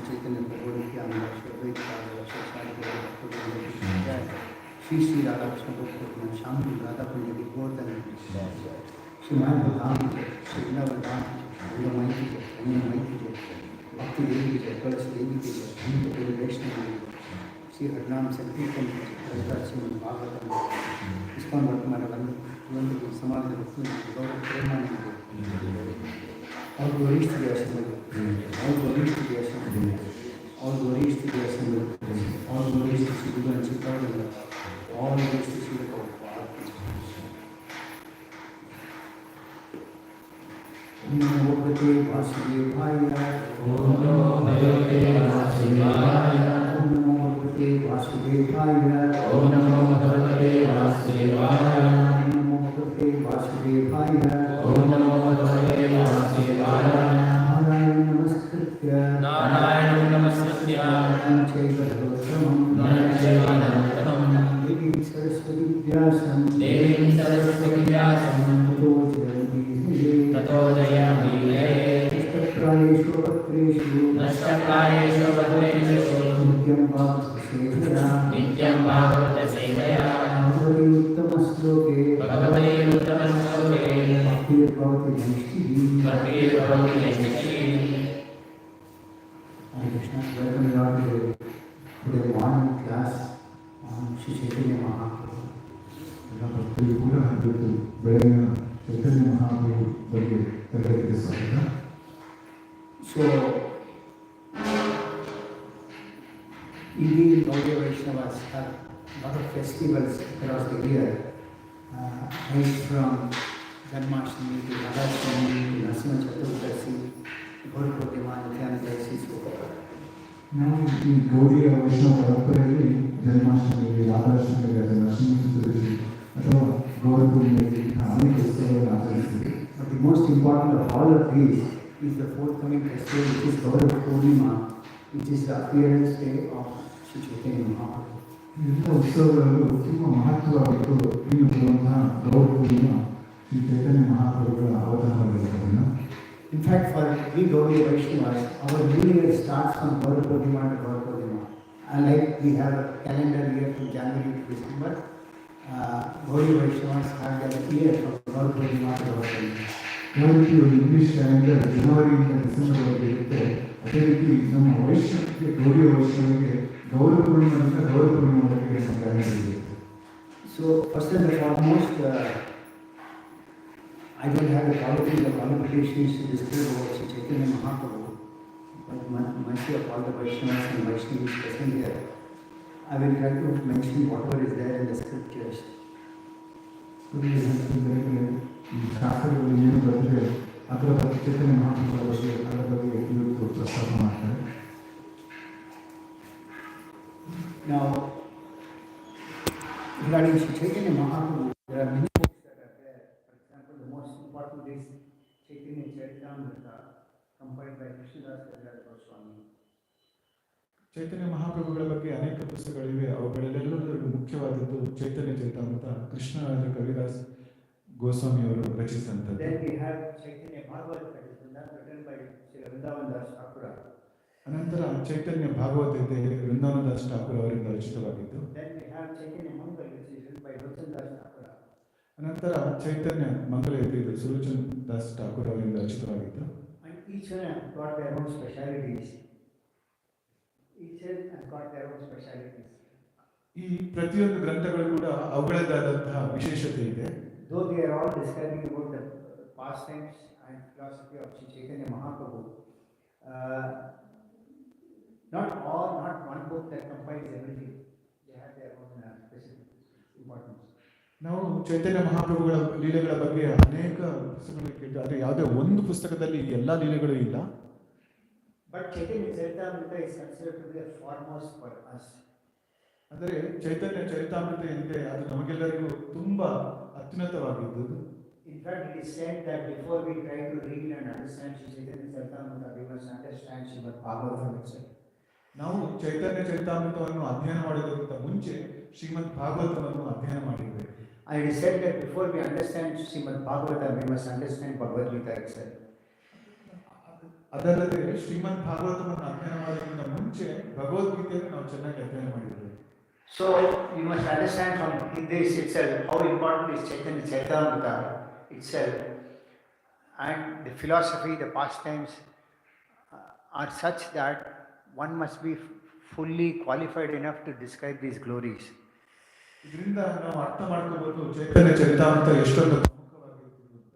Chaitanya Prabhu Nityananda Shri Shri Shri Radha Krishna Bhakti Shanti Radha Punjabi Gordhan Shri Mahadhan Shri Vrindavan Guru Maiti Anya Maiti Bhakti Devi Tulasi Devi Bhakti Devi Vaishnava Shri Hadnam Sankirtan Rajachim Bhagavatam Iskon Bhatmara Vandu Samadhi Bhakti Gaurav Premanandi all glories to the assembly, all glories to the assembly, all glories to the assembly, all glories to Sri Guru and Chaitanya, all glories to Sri Prabhupada. Om Namo Bhagavate Vasudevaya, Om Namo Bhagavate Vasudevaya, Om Namo Bhagavate Vasudevaya, Om Namo Bhagavate Vasudevaya, Om Namo Bhagavate Vasudevaya, Om Namo Bhagavate Vasudevaya, Narayanam Namaskritya, Naranchaiva Devi Saraswati Vyasam, Tato Jayami Nashtaprayeshu Patreshu Nityam Bhagavata Sevaya Bhagavati Uttama Sloke Bhaktir Bhavati Nishti. Hare Krishna, welcome you all to the morning class on Sri Chaitanya Mahaprabhu. Chaitanya Mahaprabhu ಬಗ್ಗೆ ತರಗತಿಗೆ ಸ್ವಾಗತ. So, Indian Gaudiya Vaishnavas have a lot of festivals across the year, right from Janmashtami to Radhashtami to Narasimha Chaturdashi, Gaura Purnima, Nityananda Dasi, so forth. ನಾವು ಈ ಗೌಡಿಯ ವೈಷ್ಣವ ಪರಂಪರೆಯಲ್ಲಿ ಜನ್ಮಾಷ್ಟಮಿ, ರಾಧಾಷ್ಟಮಿ, ನರಸಿಂಹ ಚತುರ್ದಶಿ ಅಥವಾ ಗೌರ ಪೂರ್ಣಿಮೆಗೆ ಅನೇಕ ಉತ್ಸವಗಳನ್ನು ಆಚರಿಸ್ತೀವಿ. But the most important of all of these is the forthcoming festival, which is Gaura Purnima, which is the appearance day of Sri Chaitanya Mahaprabhu. ಎಲ್ಲ ಉತ್ಸವಗಳಲ್ಲೂ ತುಂಬ ಮಹತ್ವವಾಗಿದ್ದು ಇನ್ನು ಬರುವಂತಹ ಗೌರ ಪೂರ್ಣಿಮಾ ಶ್ರೀ ಚೈತನ್ಯ ಮಹಾಪ್ರಭುಗಳ ಅವತಾರವಾಗಿರುವುದನ್ನು. In fact, for we Gaudiya Vaishnavas, our new year starts from Gaura Purnima to Gaura Purnima. Unlike we have a calendar year from January to December, Gaudiya Vaishnavas have their year from Gaura Purnima to Gaura Purnima. ಯಾವ ರೀತಿ ಒಂದು English calendar ಜನವರಿಯಿಂದ ಡಿಸೆಂಬರ್ವರೆಗೆ ಇರುತ್ತೆ, ಅದೇ ರೀತಿ ನಮ್ಮ ವೈಷ್ಣವಕ್ಕೆ ಗೌಡಿಯ ವೈಷ್ಣವರಿಗೆ ಗೌರ ಪೂರ್ಣಿಮೆಯಿಂದ ಗೌರ ಪೂರ್ಣಿಮೆವರೆಗೆ ನಮ್ಮ calendar ಇದೆ. So first and foremost, I don't have the qualifications to describe about Sri Chaitanya Mahaprabhu, but mercy of all the Vaishnavas and Vaishnavis present here, I will try to mention whatever is there in the scriptures. ಈ ಶಾಸ್ತ್ರಗಳಲ್ಲಿ ಏನು ಬರೆದರೆ ಅದರ ಬಗ್ಗೆ ಚೈತನ್ಯ ಮಹಾಪ್ರಭುಗಳ ಬಗ್ಗೆ ಅದರ ಬಗ್ಗೆ ಇವತ್ತು ಪ್ರಸ್ತಾಪ ಮಾಡ್ತಾರೆ. Now, regarding Sri Chaitanya Mahaprabhu, there are many books that are there. For example, the most important is Chaitanya Charitamrita, compiled by Krishnadas Kaviraj Goswami. ಚೈತನ್ಯ ಮಹಾಪ್ರಭುಗಳ ಬಗ್ಗೆ ಅನೇಕ ಪುಸ್ತಕಗಳಿವೆ. ಅವುಗಳೆಲ್ಲದರಲ್ಲೂ ಮುಖ್ಯವಾದದ್ದು ಚೈತನ್ಯ ಚರಿತಾಮೃತ, ಕೃಷ್ಣರಾಜ ಕವಿರಾಜ್ ಗೋಸ್ವಾಮಿ ಅವರು ರಚಿಸಿದಂಥದ್ದು. Then we have Chaitanya Bhagavad, that is written by Sri Vrindavan Das Thakura. ಅನಂತರ ಚೈತನ್ಯ ಭಾಗವತ ವೃಂದಾವನ ದಾಸ್ ಠಾಕೂರ್ ಅವರಿಂದ ರಚಿತವಾಗಿದ್ದು. Then we have Chaitanya Mangal, which is written by Lochand Das Thakura. ಅನಂತರ ಚೈತನ್ಯ ಮಂಗಲ ಇದು ಸುಲೋಚನ್ ದಾಸ್ ಠಾಕೂರ್ ಅವರಿಂದ ರಚಿತವಾಗಿದ್ದು. And each one have got their own specialities. Each one has got their own specialities. ಈ ಪ್ರತಿಯೊಂದು ಗ್ರಂಥಗಳು ಕೂಡ ಅವುಗಳದ್ದಾದಂತಹ ವಿಶೇಷತೆ ಇದೆ. Though they are all describing about the pastimes and philosophy of Sri Chaitanya Mahaprabhu, Not one book that compiles everything. They have their own specific importance. ನಾವು ಚೈತನ್ಯ ಮಹಾಪ್ರಭುಗಳ ಲೀಲೆಗಳ ಬಗ್ಗೆ ಅನೇಕ ಪುಸ್ತಕಗಳು ಕೇಳಿದ್ವಿ, ಆದರೆ ಯಾವುದೇ ಒಂದು ಪುಸ್ತಕದಲ್ಲಿ ಎಲ್ಲ ಲೀಲೆಗಳು ಇಲ್ಲ. But Chaitanya Charitamrita is considered to be the foremost for us. ಅಂದರೆ ಚೈತನ್ಯ ಚರಿತಾಮೃತ ಏನಿದೆ ಅದು ನಮಗೆಲ್ಲರಿಗೂ ತುಂಬಾ ಅತ್ಯುನ್ನತವಾಗಿದ್ದು. In fact, it is said that before we try to read and understand Chaitanya Charitamrita, we must understand Srimad Bhagavatam itself. ನಾವು ಚೈತನ್ಯ ಚರಿತಾಮೃತವನ್ನು ಅಧ್ಯಯನ ಮಾಡೋದಕ್ಕಿಂತ ಮುಂಚೆ ಶ್ರೀಮದ್ ಭಾಗವತವನ್ನು ಅಧ್ಯಯನ ಮಾಡಿದ್ದೇವೆ. And it is said that before we understand Srimad Bhagavatam, we must understand Bhagavad Gita itself. ಅದಲ್ಲದೆ ಶ್ರೀಮದ್ ಭಾಗವತವನ್ನು ಅಧ್ಯಯನ ಮಾಡೋದಕ್ಕಿಂತ ಮುಂಚೆ ಭಗವದ್ಗೀತೆಯನ್ನು ನಾವು ಚೆನ್ನಾಗಿ ಅಧ್ಯಯನ ಮಾಡಿದ್ದೇವೆ. So you must understand from this itself how important is Chaitanya Charitamrita itself, and the philosophy, the pastimes are such that one must be fully qualified enough to describe these glories. ಇದರಿಂದ ನಾವು ಅರ್ಥ ಮಾಡ್ಕೋಬಹುದು ಚೈತನ್ಯ ಚರಿತಾಮೃತ ಎಷ್ಟೊಂದು ಪ್ರಮುಖವಾಗಿರುತ್ತದೆ ಅಂತ.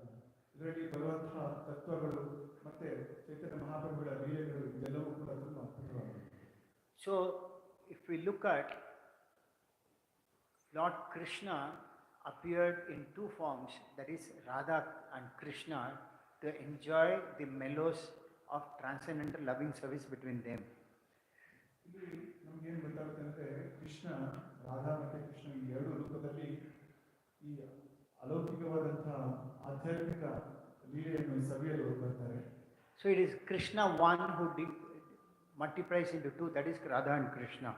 ಇದರಲ್ಲಿ ಬರುವಂತಹ ತತ್ವಗಳು ಮತ್ತೆ ಚೈತನ್ಯ ಮಹಾಪ್ರಭುಗಳ ಲೀಲೆಗಳು ಇದೆಲ್ಲವೂ ಕೂಡ ತುಂಬಾ ಅದ್ಭುತವಾಗಿದೆ. So if we look at Lord Krishna appeared in two forms, that is Radha and Krishna, to enjoy the mellows of transcendental loving service between them. ಇಲ್ಲಿ ನಮಗೇನು ಗೊತ್ತಾಗುತ್ತೆ ಅಂದರೆ ಕೃಷ್ಣ, ರಾಧಾ ಮತ್ತು ಕೃಷ್ಣ ಈ ಎರಡು ರೂಪದಲ್ಲಿ ಈ ಅಲೌಕಿಕವಾದಂತಹ ಆಧ್ಯಾತ್ಮಿಕ ಲೀಲೆಯನ್ನು ಸವಿಯಲು ಬರ್ತಾರೆ. So it is Krishna one who multiplies into two, that is Radha and Krishna.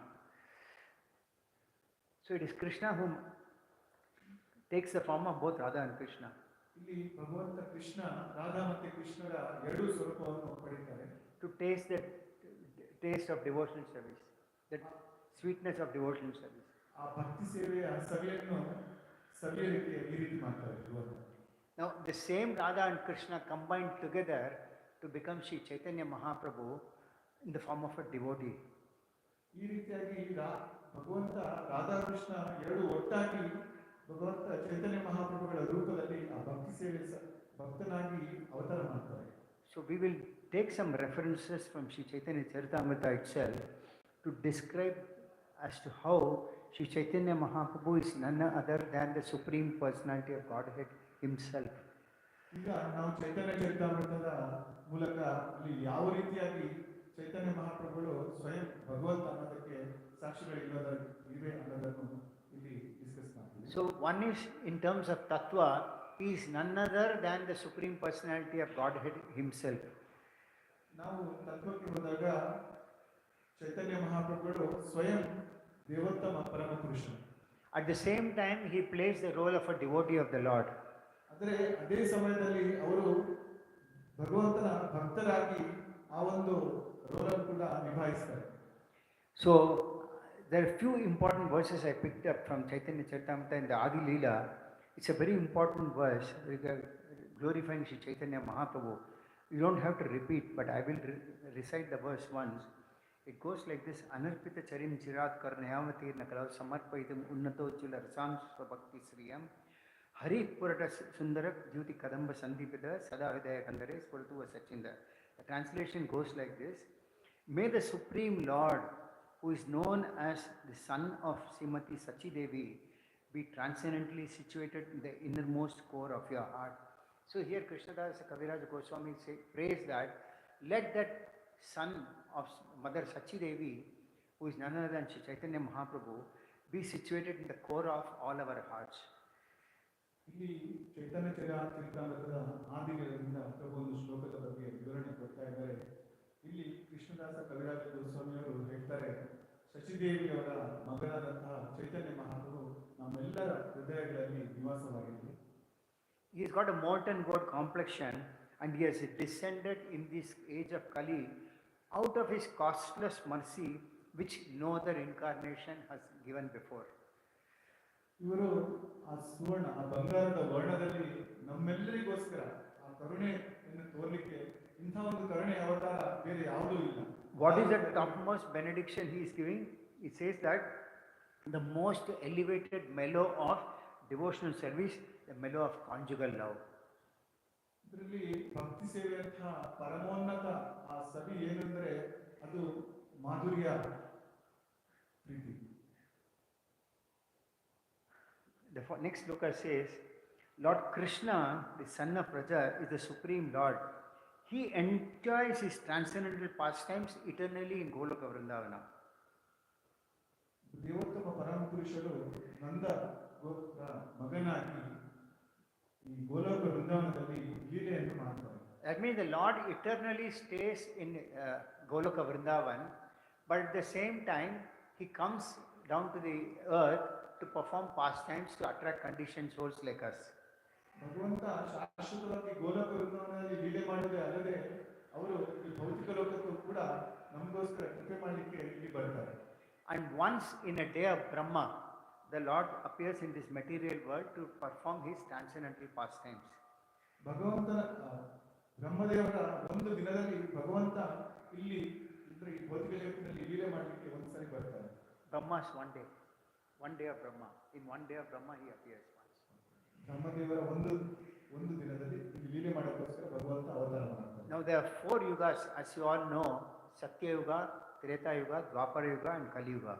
So it is Krishna who takes the form of both Radha and Krishna. ಇಲ್ಲಿ ಭಗವಂತ ಕೃಷ್ಣ ರಾಧಾ ಮತ್ತು ಕೃಷ್ಣರ ಎರಡು ಸ್ವರೂಪವನ್ನು ಪಡೆಯುತ್ತಾರೆ. To taste the taste of devotional service, the sweetness of devotional service. ಆ ಭಕ್ತಿ ಸೇವೆಯ ಸವಿಯನ್ನು ಸವಿಯಲಿಕ್ಕೆ ಈ ರೀತಿ ಮಾಡ್ತಾರೆ. Now the same Radha and Krishna combined together to become Sri Chaitanya Mahaprabhu in the form of a devotee. ಈ ರೀತಿಯಾಗಿ ಭಗವಂತ ರಾಧಾಕೃಷ್ಣ ಎರಡು ಒಟ್ಟಾಗಿ ಭಗವಂತ ಚೈತನ್ಯ ಮಹಾಪ್ರಭುಗಳ ರೂಪದಲ್ಲಿ ಆ ಭಕ್ತಿ ಸೇವೆ ಭಕ್ತನಾಗಿ ಅವತಾರ ಮಾಡ್ತಾರೆ. So we will take some references from Sri Chaitanya Charitamrita itself to describe as to how Sri Chaitanya Mahaprabhu is none other than the Supreme Personality of Godhead Himself. ಈಗ ನಾವು ಚೈತನ್ಯ ಚರಿತಾಮೃತದ ಮೂಲಕ ಅಲ್ಲಿ ಯಾವ ರೀತಿಯಾಗಿ ಚೈತನ್ಯ ಮಹಾಪ್ರಭುಗಳು ಸ್ವಯಂ ಭಗವಂತ ಅನ್ನೋದಕ್ಕೆ ಸಾಕ್ಷಿಗಳಿವೆ ಅನ್ನೋದನ್ನು ಇಲ್ಲಿ ಡಿಸ್ಕಸ್ ಮಾಡ್ತೀವಿ. So one is in terms of tattva, he is none other than the Supreme Personality of Godhead Himself. ನಾವು ತತ್ವಕ್ಕೆ ಹೋದಾಗ ಚೈತನ್ಯ ಮಹಾಪ್ರಭುಗಳು ಸ್ವಯಂ ದೇವೋತ್ತಮ ಪರಮ ಪುರುಷರು. At the same time, he plays the role of a devotee of the Lord. ಆದರೆ ಅದೇ ಸಮಯದಲ್ಲಿ ಅವರು ಭಗವಂತನ ಭಕ್ತರಾಗಿ ಆ ಒಂದು ರೋಲನ್ನು ಕೂಡ ನಿಭಾಯಿಸ್ತಾರೆ. So there are few important verses I picked up from Chaitanya Charitamrita in the Adi Leela. It's a very important verse glorifying Sri Chaitanya Mahaprabhu. You don't have to repeat, but I will recite the verse once. It goes like this: Anarpita charim chirat karnayamati nakalau samarpayitam unnatocchula rasam swabhakti sriyam hari purata sundarak jyoti kadamba sandipida sada hridaya kandare spuratuva sachinda. The translation goes like this: May the Supreme Lord, who is known as the son of Srimati Sachi Devi, be transcendently situated in the innermost core of your heart. So here Krishnadas Kaviraj Goswami prays that let that son of Mother Sachi Devi, who is none other than Sri Chaitanya Mahaprabhu, be situated in the core of all our hearts. ಇಲ್ಲಿ ಚೈತನ್ಯ ಚರಿತಾಮೃತದ ಆದಿಗಳಿಂದ ಪ್ರಭು ಒಂದು ಶ್ಲೋಕದ ಬಗ್ಗೆ ವಿವರಣೆ ಕೊಡ್ತಾ ಇದ್ದಾರೆ. ಇಲ್ಲಿ ಕೃಷ್ಣದಾಸ ಕವಿರಾಜ ಗೋಸ್ವಾಮಿಯವರು ಹೇಳ್ತಾರೆ, ಶಚಿದೇವಿಯವರ ಮಗನಾದಂತಹ ಚೈತನ್ಯ ಮಹಾಪ್ರಭು ನಮ್ಮೆಲ್ಲರ ಹೃದಯಗಳಲ್ಲಿ ನಿವಾಸವಾಗಿರಲಿ. He has got a molten gold complexion and he has descended in this age of Kali out of his costless mercy which no other incarnation has given before. ಇವರು ಆ ಸುವರ್ಣ ಆ ಬಂಗಾರದ ವರ್ಣದಲ್ಲಿ ನಮ್ಮೆಲ್ಲರಿಗೋಸ್ಕರ ಆ ಕರುಣೆಯನ್ನು ತೋರ್ಲಿಕ್ಕೆ ಇಂಥ ಒಂದು ಕರುಣೆ ಅವತಾರ ಬೇರೆ ಯಾವುದೂ ಇಲ್ಲ. What is the topmost benediction he is giving? He says that the most elevated mellow of devotional service, the mellow of conjugal love. ಇದರಲ್ಲಿ ಭಕ್ತಿ ಸೇವೆಯಂತಹ ಪರಮೋನ್ನತ ಆ ಸವಿ ಏನಂದ್ರೆ ಅದು ಮಾಧುರ್ಯ ಪ್ರೀತಿ. The next sloka says, Lord Krishna, the son of Raja, is the supreme Lord. He enjoys his transcendental pastimes eternally in Goloka Vrindavana. ದೇವೋತ್ತಮ ಪರಮ ಪುರುಷರು ನಂದ ಮಗನಾಗಿ ಈ ಗೋಲೋಕ ವೃಂದಾವನದಲ್ಲಿ ಲೀಲೆಯನ್ನು ಮಾಡ್ತಾರೆ. That means the Lord eternally stays in Goloka Vrindavan, but at the same time he comes down to the earth to perform pastimes to attract conditioned souls like us. ಭಗವಂತ ಶಾಶ್ವತವಾಗಿ ಗೋಲೋಕ ವೃಂದಾವನದಲ್ಲಿ ಲೀಲೆ ಮಾಡೋದೇ ಅಲ್ಲದೆ ಅವರು ಈ ಭೌತಿಕ ಲೋಕಕ್ಕೂ ಕೂಡ ನಮಗೋಸ್ಕರ ಕೃಪೆ ಮಾಡಲಿಕ್ಕೆ ಇಲ್ಲಿ ಬರ್ತಾರೆ. And once in a day of Brahma, the Lord appears in this material world to perform his transcendental pastimes. ಭಗವಂತನ ಬ್ರಹ್ಮದೇವರ ಒಂದು ದಿನದಲ್ಲಿ ಭಗವಂತ ಇಲ್ಲಿ ಈ ಭೌತಿಕ ಜಗತ್ತಿನಲ್ಲಿ ಲೀಲೆ ಮಾಡಲಿಕ್ಕೆ ಒಂದ್ಸರಿ ಬರ್ತಾರೆ. Brahma's one day of Brahma. In one day of Brahma he appears once. ಬ್ರಹ್ಮದೇವರ ಒಂದು ದಿನದಲ್ಲಿ ಇಲ್ಲಿ ಲೀಲೆ ಮಾಡೋಕ್ಕೋಸ್ಕರ ಭಗವಂತ ಅವತಾರ ಮಾಡ್ತಾರೆ. Now there are 4 yugas, as you all know: Satya Yuga, Tirtha Yuga, Dwapara Yuga and Kali Yuga.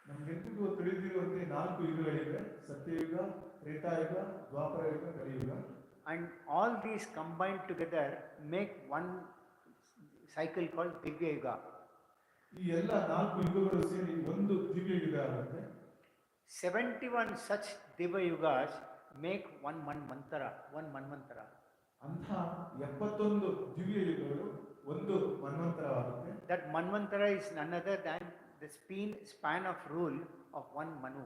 ನಮಗೆಲ್ಲರಿಗೂ ತಿಳಿದಿರುವಂತೆ 4 ಯುಗಗಳಿವೆ: ಸತ್ಯಯುಗ, ತ್ರೇತಾಯುಗ, ದ್ವಾಪರ ಯುಗ, ಕಲಿಯುಗ. And all these combined together make one cycle called Divya Yuga. ಈ ಎಲ್ಲ 4 ಯುಗಗಳು ಸೇರಿ ಒಂದು ದಿವ್ಯ ಯುಗ ಆಗುತ್ತೆ. 71 such Divya Yugas make one Manvantara. ಅಂಥ 71 ದಿವ್ಯ ಯುಗಗಳು ಒಂದು ಮನ್ವಂತರವಾಗುತ್ತೆ. That Manvantara is none other than the span of rule of one Manu.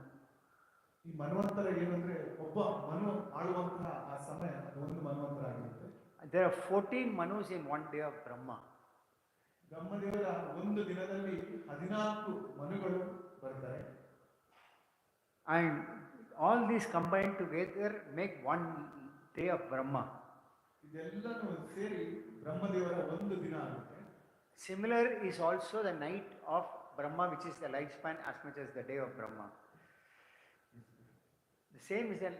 ಈ ಮನ್ವಂತರ ಏನಂದ್ರೆ ಒಬ್ಬ ಮನು ಆಳುವಂತಹ ಆ ಸಮಯ ಒಂದು ಮನ್ವಂತರ ಆಗಿರುತ್ತೆ. There are 14 Manus in one day of Brahma. ಬ್ರಹ್ಮದೇವರ ಒಂದು ದಿನದಲ್ಲಿ 14 ಮನುಗಳು ಬರ್ತಾರೆ. And all these combined together make one day of Brahma. ಇದೆಲ್ಲನೂ ಸೇರಿ ಬ್ರಹ್ಮದೇವರ ಒಂದು ದಿನ ಆಗುತ್ತೆ. Similar is also the night of Brahma, which is the lifespan as much as the day of Brahma. The same is that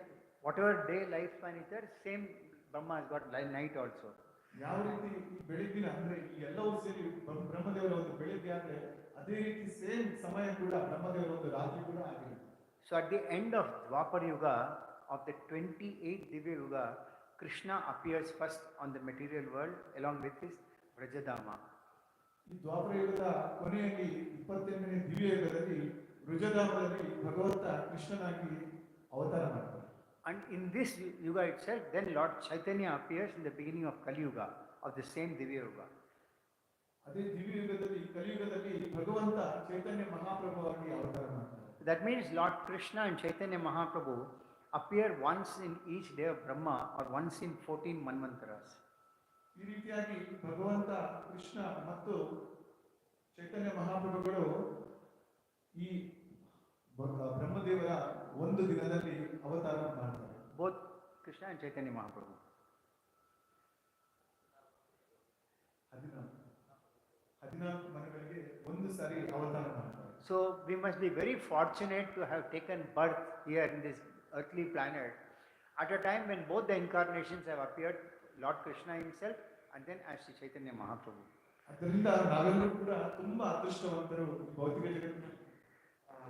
whatever day lifespan is there, same Brahma has got night also. ಯಾವ ರೀತಿ ಈ ಬೆಳಗ್ಗಿನ ಅಂದ್ರೆ ಈ ಎಲ್ಲವೂ ಸೇರಿ ಬ್ರಹ್ಮದೇವರ ಒಂದು ಬೆಳಗ್ಗೆ ಆದ್ರೆ ಅದೇ ರೀತಿ ಸೇಮ್ ಸಮಯ ಕೂಡ ಬ್ರಹ್ಮದೇವರ ಒಂದು ರಾತ್ರಿ ಕೂಡ ಆಗಿದೆ. So at the end of Dwapar Yuga, of the 28th Divya Yuga, Krishna appears first on the material world along with his Vrajadama. ಈ ದ್ವಾಪರ ಯುಗದ ಕೊನೆಯಲ್ಲಿ 28ನೇ ದಿವ್ಯ ಯುಗದಲ್ಲಿ ವೃಜಧಾಮದಲ್ಲಿ ಭಗವಂತ ಕೃಷ್ಣನಾಗಿ ಅವತಾರ ಮಾಡ್ತಾರೆ. And in this yuga itself, then Lord Chaitanya appears in the beginning of Kali Yuga, of the same Divya Yuga. ಅದೇ ದಿವ್ಯ ಯುಗದಲ್ಲಿ ಕಲಿಯುಗದಲ್ಲಿ ಭಗವಂತ ಚೈತನ್ಯ ಮಹಾಪ್ರಭುವಾಗಿ ಅವತಾರ ಮಾಡ್ತಾರೆ. That means Lord Krishna and Chaitanya Mahaprabhu appear once in each day of Brahma or once in 14 Manvantaras. ಈ ರೀತಿಯಾಗಿ ಭಗವಂತ ಕೃಷ್ಣ ಮತ್ತು ಚೈತನ್ಯ ಮಹಾಪ್ರಭುಗಳು ಈ ಬ್ರಹ್ಮದೇವರ ಒಂದು ದಿನದಲ್ಲಿ ಅವತಾರ ಮಾಡ್ತಾರೆ. Both Krishna and Chaitanya Mahaprabhu. 14 ಮನೆಗಳಿಗೆ ಒಂದು ಸಾರಿ ಅವತಾರ ಮಾಡ್ತಾರೆ. So we must be very fortunate to have taken birth here in this earthly planet at a time when both the incarnations have appeared, Lord Krishna himself and then as Sri Chaitanya Mahaprabhu. ಅದರಿಂದ ನಾವೆಲ್ಲರೂ ಕೂಡ ತುಂಬಾ ಅದೃಷ್ಟವಂತರು ಭೌತಿಕ ಜಗತ್ತಿನ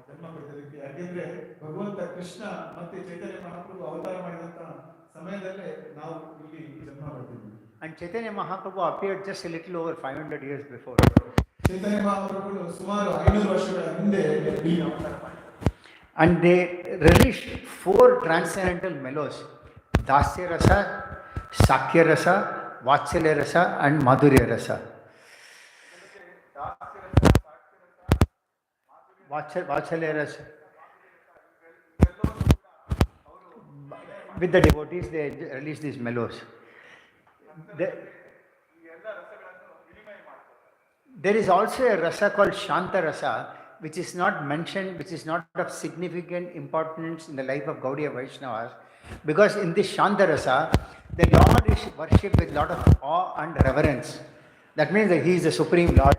ಜನ್ಮ ಪಡೆದಕ್ಕೆ. ಯಾಕೆಂದ್ರೆ ಭಗವಂತ ಕೃಷ್ಣ ಮತ್ತೆ ಚೈತನ್ಯ ಮಹಾಪ್ರಭು ಅವತಾರ ಮಾಡಿದಂತ ಸಮಯದಲ್ಲೇ ನಾವು ಇಲ್ಲಿ ಜನ್ಮ ಪಡೆದಿದ್ದೀವಿ. And Chaitanya Mahaprabhu appeared just a little over 500 years before. ಚೈತನ್ಯ ಮಹಾಪ್ರಭುಗಳು ಸುಮಾರು 500 ವರ್ಷಗಳ ಹಿಂದೆ ಇಲ್ಲಿ ಅವತಾರ ಮಾಡಿದರು. And they released 4 transcendental mellows: Dasya Rasa, Sakya Rasa, Vatsalya Rasa and Madhurya Rasa. Vatsalya Rasa. With the devotees, they released these mellows. There is also a rasa called Shanta Rasa, which is not mentioned, which is not of significant importance in the life of Gaudiya Vaishnavas, because in this Shanta Rasa, the Lord is worshipped with a lot of awe and reverence. That means that He is the Supreme Lord.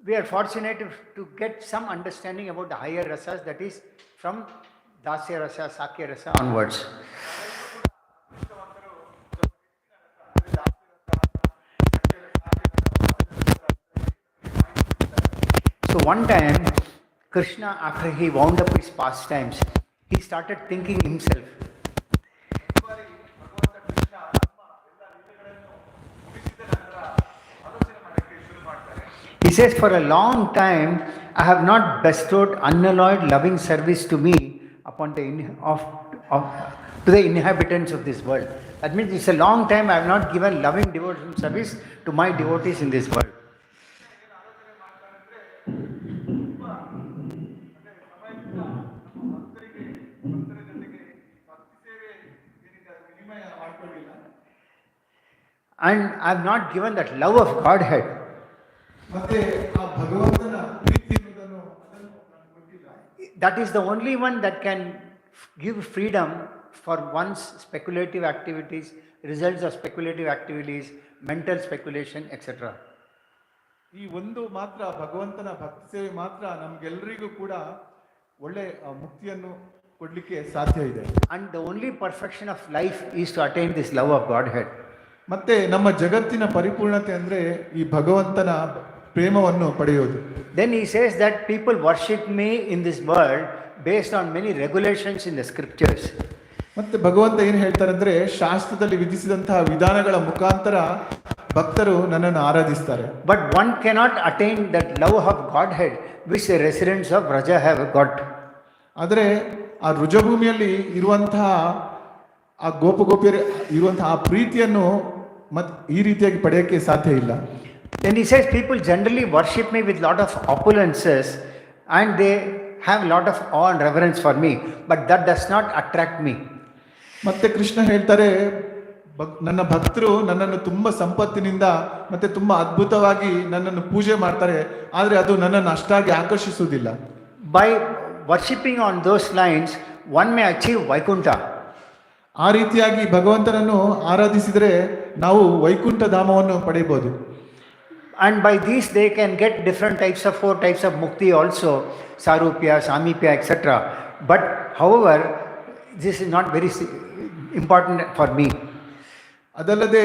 We are fortunate to get some understanding about the higher rasas, that is from Dasya Rasa, Sakya Rasa onwards. So one time, Krishna, after he wound up his pastimes, he started thinking himself. He says, for a long time, I have not bestowed unalloyed loving service to me upon to the inhabitants of this world. That means it's a long time I have not given loving devotional service to my devotees in this world. And I have not given that love of Godhead. That is the only one that can give freedom for one's speculative activities, results of speculative activities, mental speculation, etc. ಈ ಒಂದು ಮಾತ್ರ ಭಗವಂತನ ಭಕ್ತಿ ಸೇವೆ ಮಾತ್ರ ನಮ್ಗೆಲ್ಲರಿಗೂ ಕೂಡ ಒಳ್ಳೆ ಮುಕ್ತಿಯನ್ನು ಕೊಡ್ಲಿಕ್ಕೆ ಸಾಧ್ಯ ಇದೆ. And the only perfection of life is to attain this love of Godhead. ಮತ್ತೆ ನಮ್ಮ ಜಗತ್ತಿನ ಪರಿಪೂರ್ಣತೆ ಅಂದ್ರೆ ಈ ಭಗವಂತನ ಪ್ರೇಮವನ್ನು ಪಡೆಯೋದು. Then he says that people worship me in this world based on many regulations in the scriptures. ಮತ್ತೆ ಭಗವಂತ ಏನು ಹೇಳ್ತಾರೆ ಅಂದ್ರೆ ಶಾಸ್ತ್ರದಲ್ಲಿ ವಿಧಿಸಿದಂತಹ ವಿಧಾನಗಳ ಮುಖಾಂತರ ಭಕ್ತರು ನನ್ನನ್ನು ಆರಾಧಿಸ್ತಾರೆ. But one cannot attain that love of Godhead which the residents of Vraja have got. ಆದರೆ ಆ ರುಜಭೂಮಿಯಲ್ಲಿ ಇರುವಂತಹ ಆ ಗೋಪಿಯರು ಇರುವಂತಹ ಆ ಪ್ರೀತಿಯನ್ನು ಈ ರೀತಿಯಾಗಿ ಪಡೆಯಕ್ಕೆ ಸಾಧ್ಯ ಇಲ್ಲ. Then he says people generally worship me with lot of opulences and they have lot of awe and reverence for me, but that does not attract me. ಮತ್ತೆ ಕೃಷ್ಣ ಹೇಳ್ತಾರೆ ನನ್ನ ಭಕ್ತರು ನನ್ನನ್ನು ತುಂಬ ಸಂಪತ್ತಿನಿಂದ ಮತ್ತೆ ತುಂಬಾ ಅದ್ಭುತವಾಗಿ ನನ್ನನ್ನು ಪೂಜೆ ಮಾಡ್ತಾರೆ, ಆದರೆ ಅದು ನನ್ನನ್ನು ಅಷ್ಟಾಗಿ ಆಕರ್ಷಿಸುವುದಿಲ್ಲ. By worshipping on those lines one may achieve Vaikuntha. ಆ ರೀತಿಯಾಗಿ ಭಗವಂತನನ್ನು ಆರಾಧಿಸಿದರೆ ನಾವು ವೈಕುಂಠ ಧಾಮವನ್ನು ಪಡೆಯಬಹುದು. And by these they can get different types of 4 types of mukti also, sarupya, samipya, etc. But however, this is not very important for me. ಅದಲ್ಲದೆ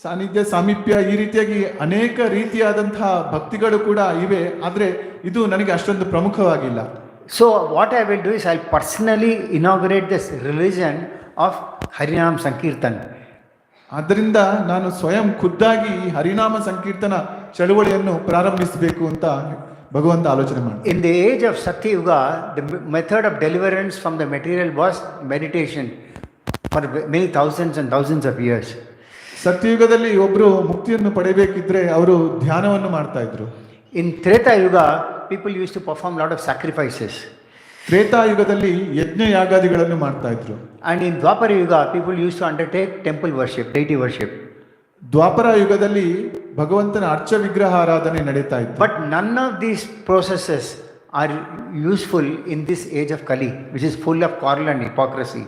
ಸಾನ್ನಿಧ್ಯ, ಸಾಮೀಪ್ಯ, ಈ ರೀತಿಯಾಗಿ ಅನೇಕ ರೀತಿಯಾದಂತಹ ಭಕ್ತಿಗಳು ಕೂಡ ಇವೆ, ಆದರೆ ಇದು ನನಗೆ ಅಷ್ಟೊಂದು ಪ್ರಮುಖವಾಗಿಲ್ಲ. So what I will do is I'll personally inaugurate this religion of Harinam Sankirtan. ಆದ್ದರಿಂದ ನಾನು ಸ್ವಯಂ ಖುದ್ದಾಗಿ ಹರಿನಾಮ ಸಂಕೀರ್ತನ ಚಳುವಳಿಯನ್ನು ಪ್ರಾರಂಭಿಸಬೇಕು ಅಂತ ಭಗವಂತ ಆಲೋಚನೆ ಮಾಡಿ. In the age of Satya Yuga, the method of deliverance from the material was meditation for many thousands and thousands of years. ಸತ್ಯಯುಗದಲ್ಲಿ ಒಬ್ಬರು ಮುಕ್ತಿಯನ್ನು ಪಡೆಯಬೇಕಿದ್ರೆ ಅವರು ಧ್ಯಾನವನ್ನು ಮಾಡ್ತಾ ಇದ್ರು. In Tirtha Yuga, people used to perform a lot of sacrifices. ತ್ರೇತಾಯುಗದಲ್ಲಿ ಯಜ್ಞ ಯಾಗಾದಿಗಳನ್ನು ಮಾಡ್ತಾ ಇದ್ರು. And in Dwapara Yuga, people used to undertake temple worship, deity worship. ದ್ವಾಪರ ಯುಗದಲ್ಲಿ ಭಗವಂತನ ಅರ್ಚ ವಿಗ್ರಹ ಆರಾಧನೆ ನಡೀತಾ ಇತ್ತು. But none of these processes are useful in this age of Kali, which is full of quarrel and hypocrisy.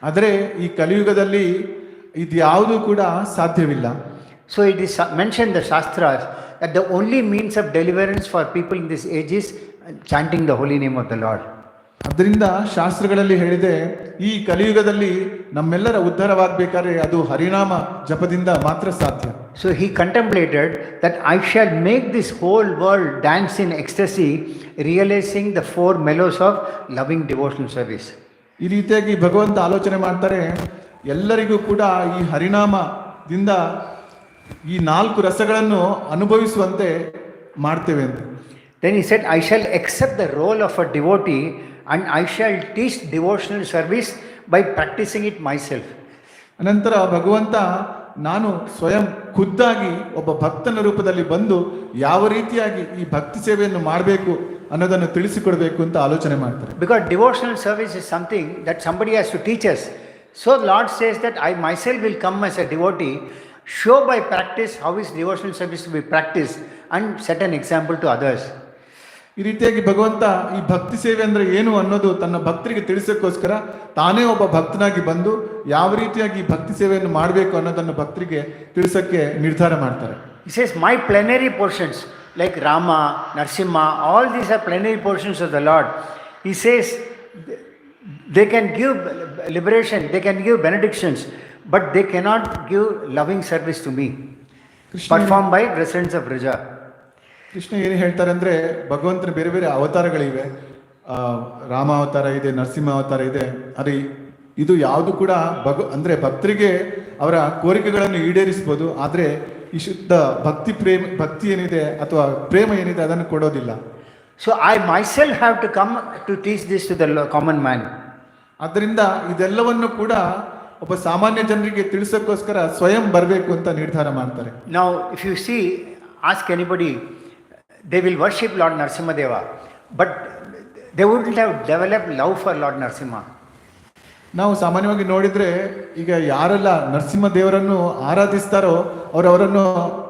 ಆದರೆ ಈ ಕಲಿಯುಗದಲ್ಲಿ ಇದು ಯಾವುದೂ ಕೂಡ ಸಾಧ್ಯವಿಲ್ಲ. So it is mentioned in the Shastras that the only means of deliverance for people in this age is chanting the holy name of the Lord. ಅದರಿಂದ ಶಾಸ್ತ್ರಗಳಲ್ಲಿ ಹೇಳಿದೆ, ಈ ಕಲಿಯುಗದಲ್ಲಿ ನಮ್ಮೆಲ್ಲರ ಉದ್ಧಾರವಾಗಬೇಕಾದ್ರೆ ಅದು ಹರಿನಾಮ ಜಪದಿಂದ ಮಾತ್ರ ಸಾಧ್ಯ. So he contemplated that I shall make this whole world dance in ecstasy, realizing the 4 mellows of loving devotional service. ಈ ರೀತಿಯಾಗಿ ಭಗವಂತ ಆಲೋಚನೆ ಮಾಡ್ತಾರೆ, ಎಲ್ಲರಿಗೂ ಕೂಡ ಈ ಹರಿನಾಮದಿಂದ ಈ 4 ರಸಗಳನ್ನು ಅನುಭವಿಸುವಂತೆ ಮಾಡ್ತೇವೆ ಅಂತ. Then he said, I shall accept the role of a devotee and I shall teach devotional service by practicing it myself. ಅನಂತರ ಭಗವಂತ ನಾನು ಸ್ವಯಂ ಖುದ್ದಾಗಿ ಒಬ್ಬ ಭಕ್ತನ ರೂಪದಲ್ಲಿ ಬಂದು ಯಾವ ರೀತಿಯಾಗಿ ಈ ಭಕ್ತಿ ಸೇವೆಯನ್ನು ಮಾಡಬೇಕು ಅನ್ನೋದನ್ನು ತಿಳಿಸಿಕೊಡಬೇಕು ಅಂತ ಆಲೋಚನೆ ಮಾಡ್ತಾರೆ. Because devotional service is something that somebody has to teach us. So Lord says that I myself will come as a devotee, show by practice how is devotional service to be practiced and set an example to others. ಈ ರೀತಿಯಾಗಿ ಭಗವಂತ ಈ ಭಕ್ತಿ ಸೇವೆ ಅಂದ್ರೆ ಏನು ಅನ್ನೋದು ತನ್ನ ಭಕ್ತರಿಗೆ ತಿಳಿಸೋಕ್ಕೋಸ್ಕರ ತಾನೇ ಒಬ್ಬ ಭಕ್ತನಾಗಿ ಬಂದು ಯಾವ ರೀತಿಯಾಗಿ ಈ ಭಕ್ತಿ ಸೇವೆಯನ್ನು ಮಾಡಬೇಕು ಅನ್ನೋದನ್ನು ಭಕ್ತರಿಗೆ ತಿಳಿಸೋಕ್ಕೆ ನಿರ್ಧಾರ ಮಾಡ್ತಾರೆ. He says my plenary portions like Rama, Narsimha, all these are plenary portions of the Lord. He says they can give liberation, they can give benedictions, but they cannot give loving service to me, performed by residents of Vraja. Krishna ಏನು ಹೇಳ್ತಾರೆ ಅಂದರೆ ಭಗವಂತನ ಬೇರೆ ಬೇರೆ ಅವತಾರಗಳಿವೆ. ರಾಮ ಅವತಾರ ಇದೆ, ನರಸಿಂಹ ಅವತಾರ ಇದೆ. ಆದರೆ ಇದು ಯಾವುದು ಕೂಡ ಅಂದರೆ ಭಕ್ತರಿಗೆ ಅವರ ಕೋರಿಕೆಗಳನ್ನು ಈಡೇರಿಸ್ಬೋದು, ಆದರೆ ಈ ಶುದ್ಧ ಭಕ್ತಿ ಏನಿದೆ ಅಥವಾ ಪ್ರೇಮ ಏನಿದೆ ಅದನ್ನು ಕೊಡೋದಿಲ್ಲ. So I myself have to come to teach this to the common man. ಆದ್ದರಿಂದ ಇದೆಲ್ಲವನ್ನು ಕೂಡ ಒಬ್ಬ ಸಾಮಾನ್ಯ ಜನರಿಗೆ ತಿಳಿಸೋಕ್ಕೋಸ್ಕರ ಸ್ವಯಂ ಬರಬೇಕು ಅಂತ ನಿರ್ಧಾರ ಮಾಡ್ತಾರೆ. Now if you see, ask anybody, they will worship Lord Narasimha, but they wouldn't have developed love for Lord Narasimha. ನಾವು ಸಾಮಾನ್ಯವಾಗಿ ನೋಡಿದ್ರೆ ಈಗ ಯಾರೆಲ್ಲ ನರಸಿಂಹ ದೇವರನ್ನು ಆರಾಧಿಸ್ತಾರೋ ಅವರನ್ನು